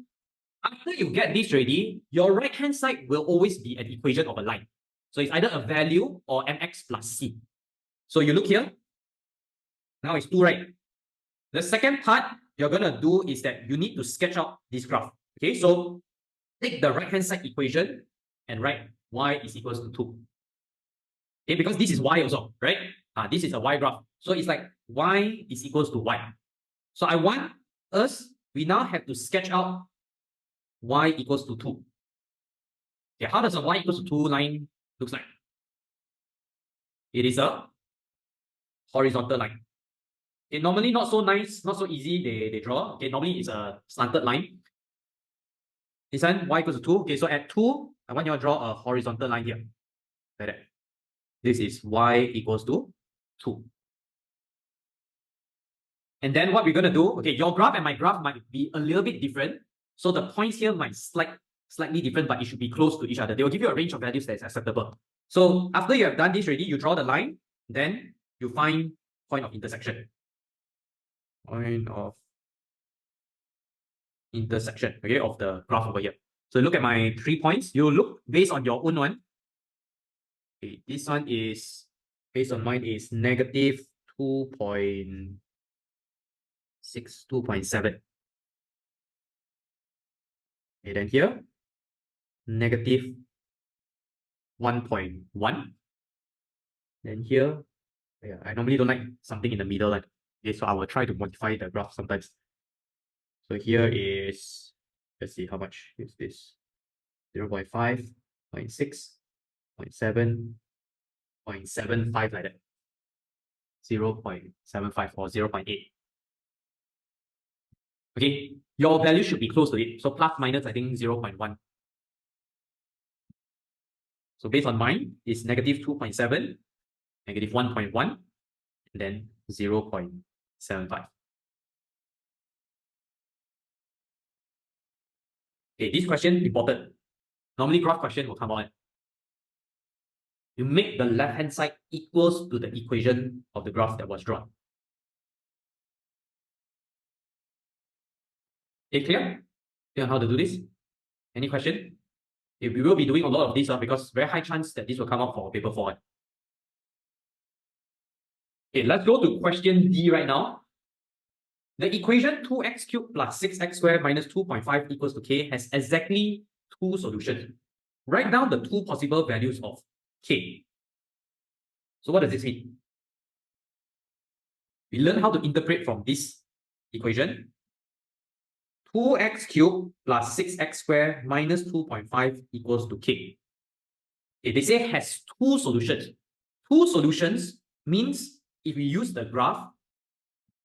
after you get this ready, your right-hand side will always be an equation of a line. So it's either a value or mx plus c. So you look here. Now it's 2, right? The second part you're going to do is that you need to sketch out this graph. Okay, so take the right-hand side equation and write y is equals to 2. Okay, because this is y also, right? This is a y graph. So it's like y is equals to y. So I want we now have to sketch out y equals to 2. Okay, how does a y equals to 2 line looks like? It is a horizontal line. Okay, normally not so nice, not so easy they draw. Okay, normally it's a slanted line. This one, y equals to 2. Okay, so at 2, I want you to draw a horizontal line here. Like that. This is y equals to 2. And then what we're going to do, okay, your graph and my graph might be a little bit different. So the points here might slightly different, but it should be close to each other. They will give you a range of values that is acceptable. So after you have done this already, you draw the line, then you find point of intersection. Point of intersection, okay, of the graph over here. So look at my 3 points. You look based on your own one. Okay, this one is, based on mine is negative 2.6, 2.7. Okay, then here, negative 1.1. Then here, yeah, I normally don't like something in the middle. Okay, so I will try to modify the graph sometimes. So here is, let's see, how much is this? 0.5, 0.6, 0.7, 0.75 like that. 0.75 or 0.8. Okay, your value should be close to it. So plus minus, I think 0.1. So based on mine, it's negative 2.7. negative 1.1, and then 0.75. Okay, this question important. Normally, graph question will come on. You make the left-hand side equals to the equation of the graph that was drawn. Okay, clear? Clear on how to do this? Any question? Okay, we will be doing a lot of this because very high chance that this will come out for paper 4. Okay, let's go to question D right now. The equation 2x cubed plus 6x squared minus 2.5 equals to k has exactly two solutions. Write down the two possible values of k. So what does this mean? We learn how to interpret from this equation. 2x cubed plus 6x squared minus 2.5 equals to k. Okay, they say has two solutions. Two solutions means if we use the graph,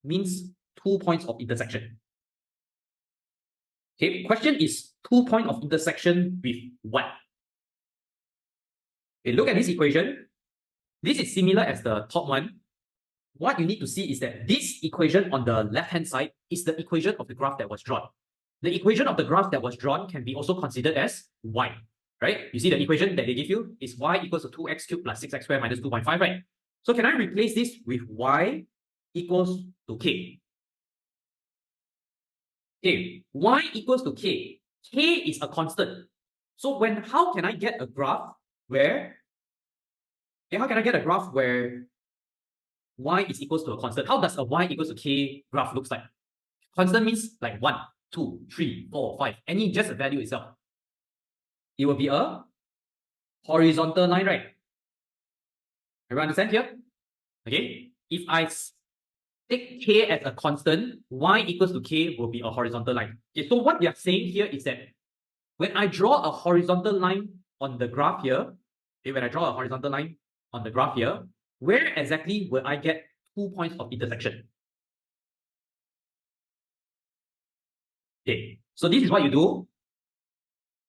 means 2 points of intersection. Okay, question is 2 points of intersection with what? Okay, look at this equation. This is similar as the top one. What you need to see is that this equation on the left-hand side is the equation of the graph that was drawn. The equation of the graph that was drawn can be also considered as y, right? You see the equation that they give you is y equals to 2x cubed plus 6x squared minus 2.5, right? So can I replace this with y equals to k? Okay, y equals to k. K is a constant. So how can I get a graph where y is equals to a constant? How does a y equals to k graph looks like? Constant means like 1, 2, 3, 4, 5. Any just a value itself. It will be a horizontal line, right? Everyone understand here? Okay. If I take k as a constant, y equals to k will be a horizontal line. Okay, so what we are saying here is that when I draw a horizontal line on the graph here, where exactly will I get 2 points of intersection? Okay, so this is what you do.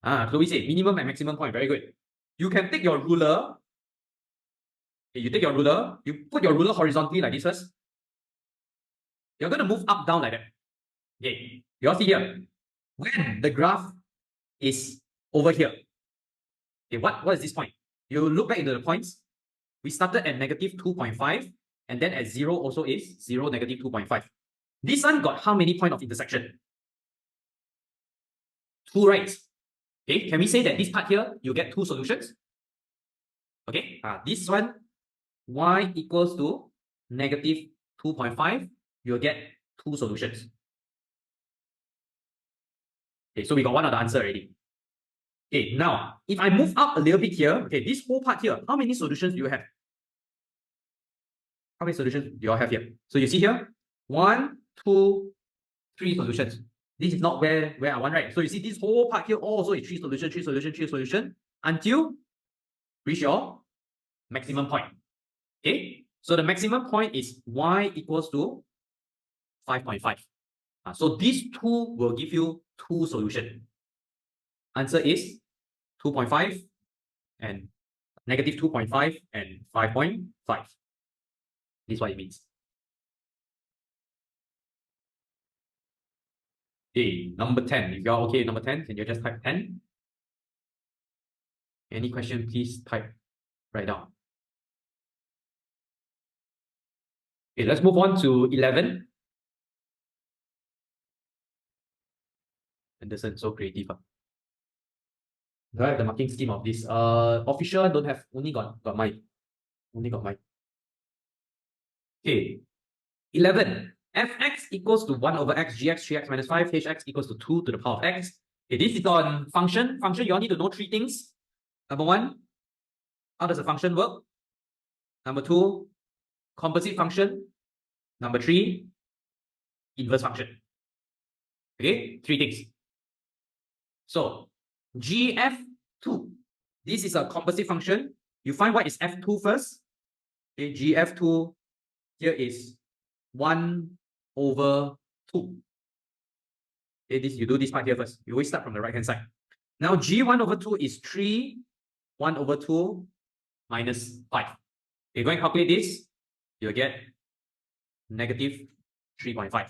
So we say minimum and maximum point. Very good. You can take your ruler. Okay, you take your ruler, you put your ruler horizontally like this first. You're going to move up, down like that. Okay, you all see here. When the graph is over here, okay, what is this point? You look back into the points. We started at negative 2.5, and then at 0 also is 0, negative 2.5. This one got how many points of intersection? 2, right? Okay, can we say that this part here, you get two solutions? Okay, this one, y equals to negative 2.5, you'll get two solutions. Okay, so we got one of the answer already. Okay, now, if I move up a little bit here, okay, this whole part here, how many solutions do you have? How many solutions do you all have here? So you see here, 1, 2, 3 solutions. This is not where I want, right? So you see this whole part here also is 3 solutions, 3 solutions, 3 solutions until reach your maximum point. Okay, so the maximum point is y equals to 5.5. So these two will give you two solutions. Answer is 2.5 and negative 2.5 and 5.5. This is what it means. Okay, number 10. If you're okay, number 10, can you just type 10? Any question, please type right down. Okay, let's move on to 11. Anderson, so creative. Do I have the marking scheme of this? Official don't have, only got mine. Only got mine. Okay, 11. Fx equals to 1 over x, gx 3x minus 5, hx equals to 2 to the power of x. Okay, this is on function. Function, you all need to know 3 things. Number 1, how does a function work? Number 2, composite function. Number 3, inverse function. Okay, 3 things. So, gf2. This is a composite function. You find what is f2 first. Okay, gf2 here is 1 over 2. Okay, you do this part here first. You always start from the right hand side. Now g1 over 2 is 3, 1 over 2 minus 5. you go and calculate this, you'll get negative 3.5.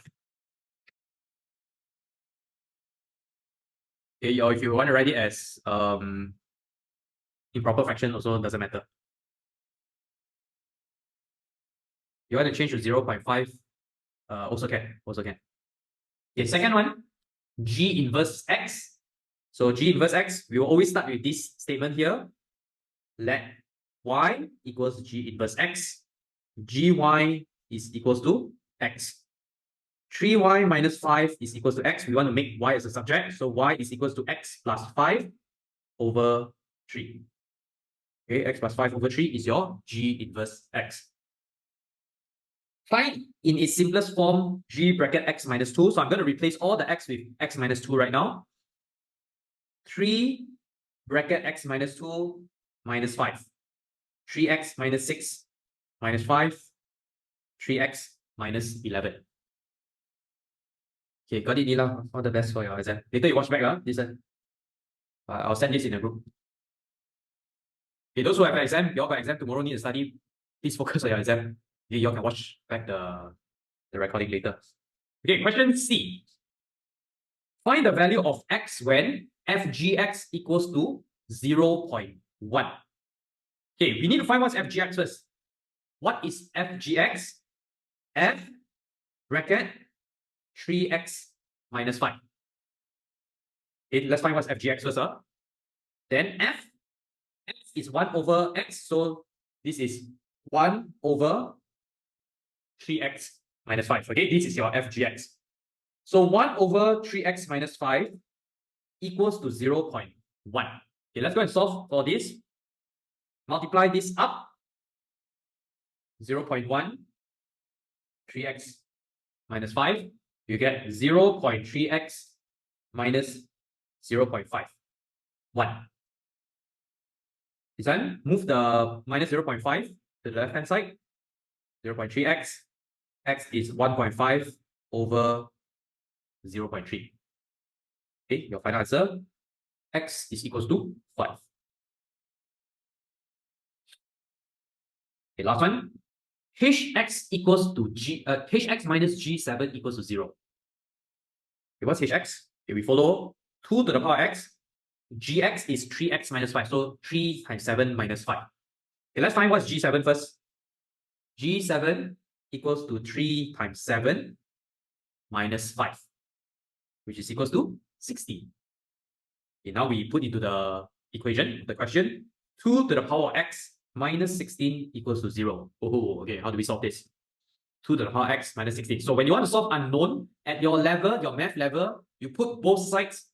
Okay, or if you want to write it as improper fraction, also doesn't matter. You want to change to 0.5, also can. Okay, second one, G inverse X. So G inverse X, we will always start with this statement here. Let Y equals G inverse X. GY is equals to X. 3y minus 5 is equals to X. We want to make Y as a subject. So Y is equals to X plus 5 over 3. Okay, X plus 5 over 3 is your G inverse X. Find in its simplest form G bracket X minus 2. So I'm going to replace all the X with X minus 2 right now. 3 bracket X minus 2 minus 5. 3x minus 6 minus 5. 3x minus 11. Okay, got it, Nila. All the best for your exam. Later you watch back, listen. I'll send this in a group. Okay, those who have an exam, you all got exam tomorrow, need to study. Please focus on your exam. You all can watch back the recording later. Okay, question C. Find the value of X when FGX equals to 0.1. Okay, we need to find what's FGX first. What is FGX? F bracket 3x minus 5. Okay, let's find what's FGX first. Then F is 1 over x, so this is 1 over 3x minus 5. Okay, this is your FGX. So 1 over 3x minus 5 equals to 0.1. Okay, let's go and solve for this. Multiply this up. 0.1, 3x minus 5. You get 0.3x minus 0.5. 1. This one, move the minus 0.5 to the left-hand side. 0.3x. X is 1.5 over 0.3. Okay, your final answer, X is equals to 5. Okay, last one. Hx equals to hx minus g7 equals to 0. Okay, what's hx? Okay, we follow 2 to the power x. Gx is 3x minus 5, so 3 times 7 minus 5. Okay, let's find what's g7 first. G7 equals to 3 times 7 minus 5, which is equals to 16. Okay, now we put into the equation, the question, 2 to the power x minus 16 equals to 0. Oh, okay, how do we solve this? 2 to the power x minus 16. So when you want to solve unknown, at your level, your math level, you put both sides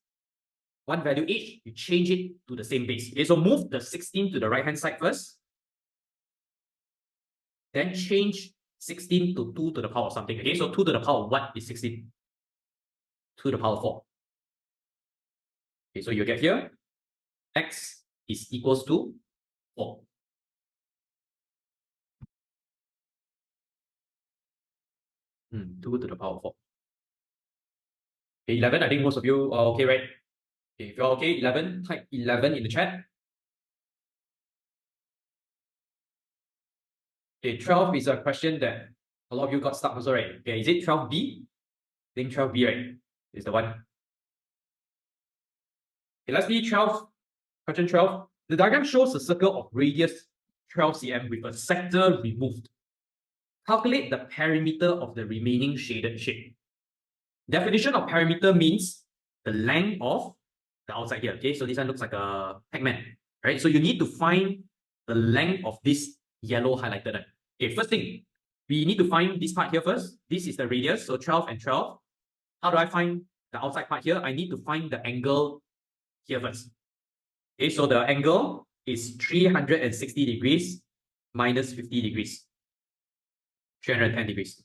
one value each, you change it to the same base. Okay, so move the 16 to the right-hand side first. Then change 16 to 2 to the power of something. Okay, so 2 to the power of what is 16? 2 to the power of 4. Okay, so you get here, x is equals to 4. Two to the power of 4. Okay, 11, I think most of you are okay, right? Okay, if you're okay, 11, type 11 in the chat. Okay, 12 is a question that a lot of you got stuck also, right? Okay, is it 12B? I think 12B, right? Is the one. Okay, let's see 12. Question 12. The diagram shows a circle of radius 12 cm with a sector removed. Calculate the perimeter of the remaining shaded shape. Definition of perimeter means the length of the outside here. Okay, so this one looks like a Pac-Man, right? So you need to find the length of this yellow highlighted one. Okay, first thing, we need to find this part here first. This is the radius, so 12 and 12. How do I find the outside part here? I need to find the angle here first. Okay, so the angle is 360 degrees minus 50 degrees. 310 degrees.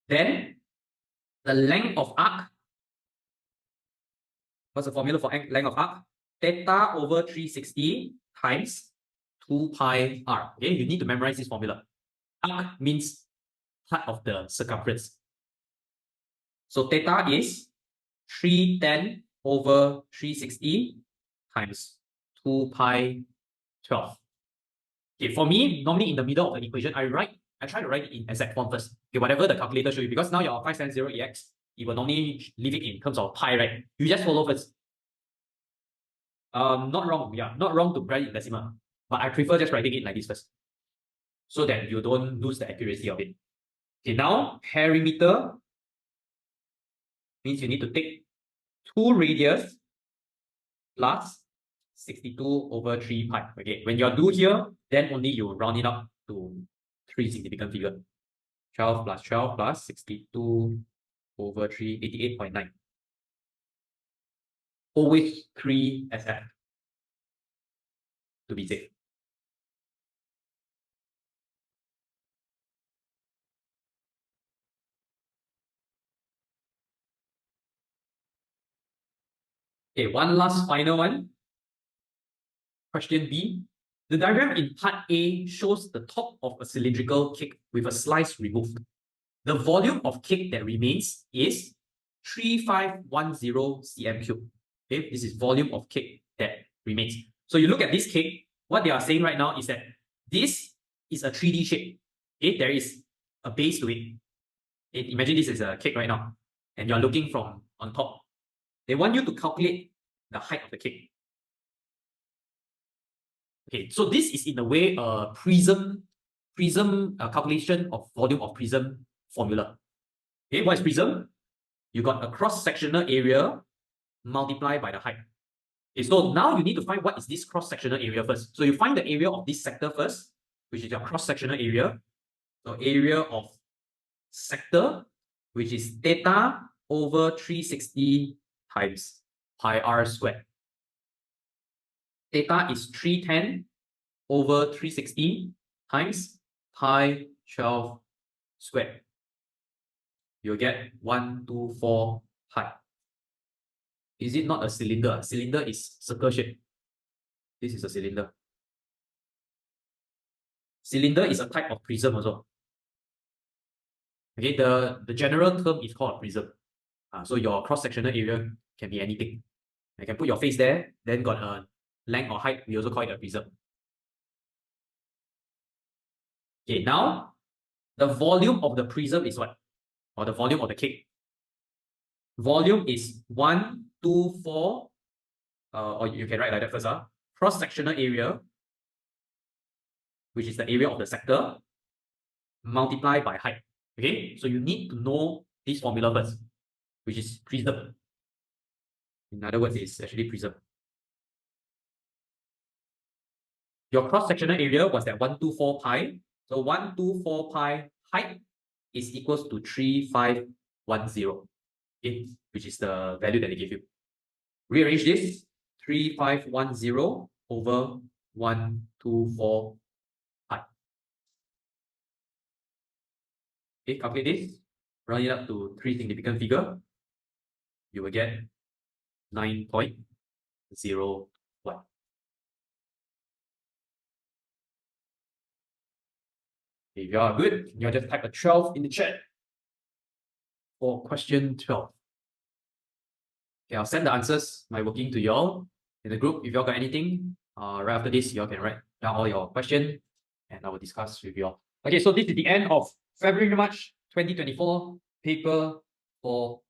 Then the length of arc. What's the formula for length of arc? Theta over 360 times 2 pi r. Okay, you need to memorize this formula. Arc means part of the circumference. So theta is 310 over 360 times 2 pi 12. Okay, for me, normally in the middle of the equation, I try to write it in exact form first. Okay, whatever the calculator show you, because now your 570EX, it will normally leave it in terms of pi, right? You just follow first. Not wrong, yeah, not wrong to write it in decimal, but I prefer just writing it like this first, so that you don't lose the accuracy of it. Okay, now perimeter means you need to take 2 radius plus 62 over 3 pi. Okay, when you're do here, then only you round it up to 3 significant figure. 12 plus 12 plus 62 over 3, 88.9. Always 3 SF to be safe. Okay, one last final one. Question B. The diagram in part A shows the top of a cylindrical cake with a slice removed. The volume of cake that remains is 3510 cm cube. Okay, this is volume of cake that remains. So you look at this cake, what they are saying right now is that this is a 3D shape. Okay, there is a base to it. Okay, imagine this is a cake right now, and you're looking from on top. They want you to calculate the height of the cake. Okay, so this is in a way a prism calculation of volume of prism formula. Okay, what is prism? You got a cross-sectional area multiplied by the height. Okay, so now you need to find what is this cross-sectional area first. So you find the area of this sector first, which is your cross-sectional area. So area of sector, which is theta over 360 times pi r squared. Theta is 310 over 360 times pi 12 squared. You'll get 124 pi. Is it not a cylinder? A cylinder is circle shape. This is a cylinder. Cylinder is a type of prism also. Okay, the general term is called a prism. So your cross-sectional area can be anything. You can put your face there, then got a length or height, we also call it a prism. Okay, now the volume of the prism is what? Or the volume of the cake. Volume is 124, or you can write like that first. Cross-sectional area, which is the area of the sector, multiplied by height. Okay, so you need to know this formula first, which is prism. In other words, it's actually prism. Your cross-sectional area was that 124 pi. So 124 pi height is equals to 3510, okay, which is the value that they give you. Rearrange this, 3510 over 124 pi. Okay, calculate this, round it up to 3 significant figure. You will get 9.01. If you are good, you just type a 12 in the chat for question 12. Okay, I'll send the answers, my working to y'all in the group. If y'all got anything, right after this, y'all can write down all your questions and I will discuss with y'all. Okay, so this is the end of February-March 2024 paper 4-2.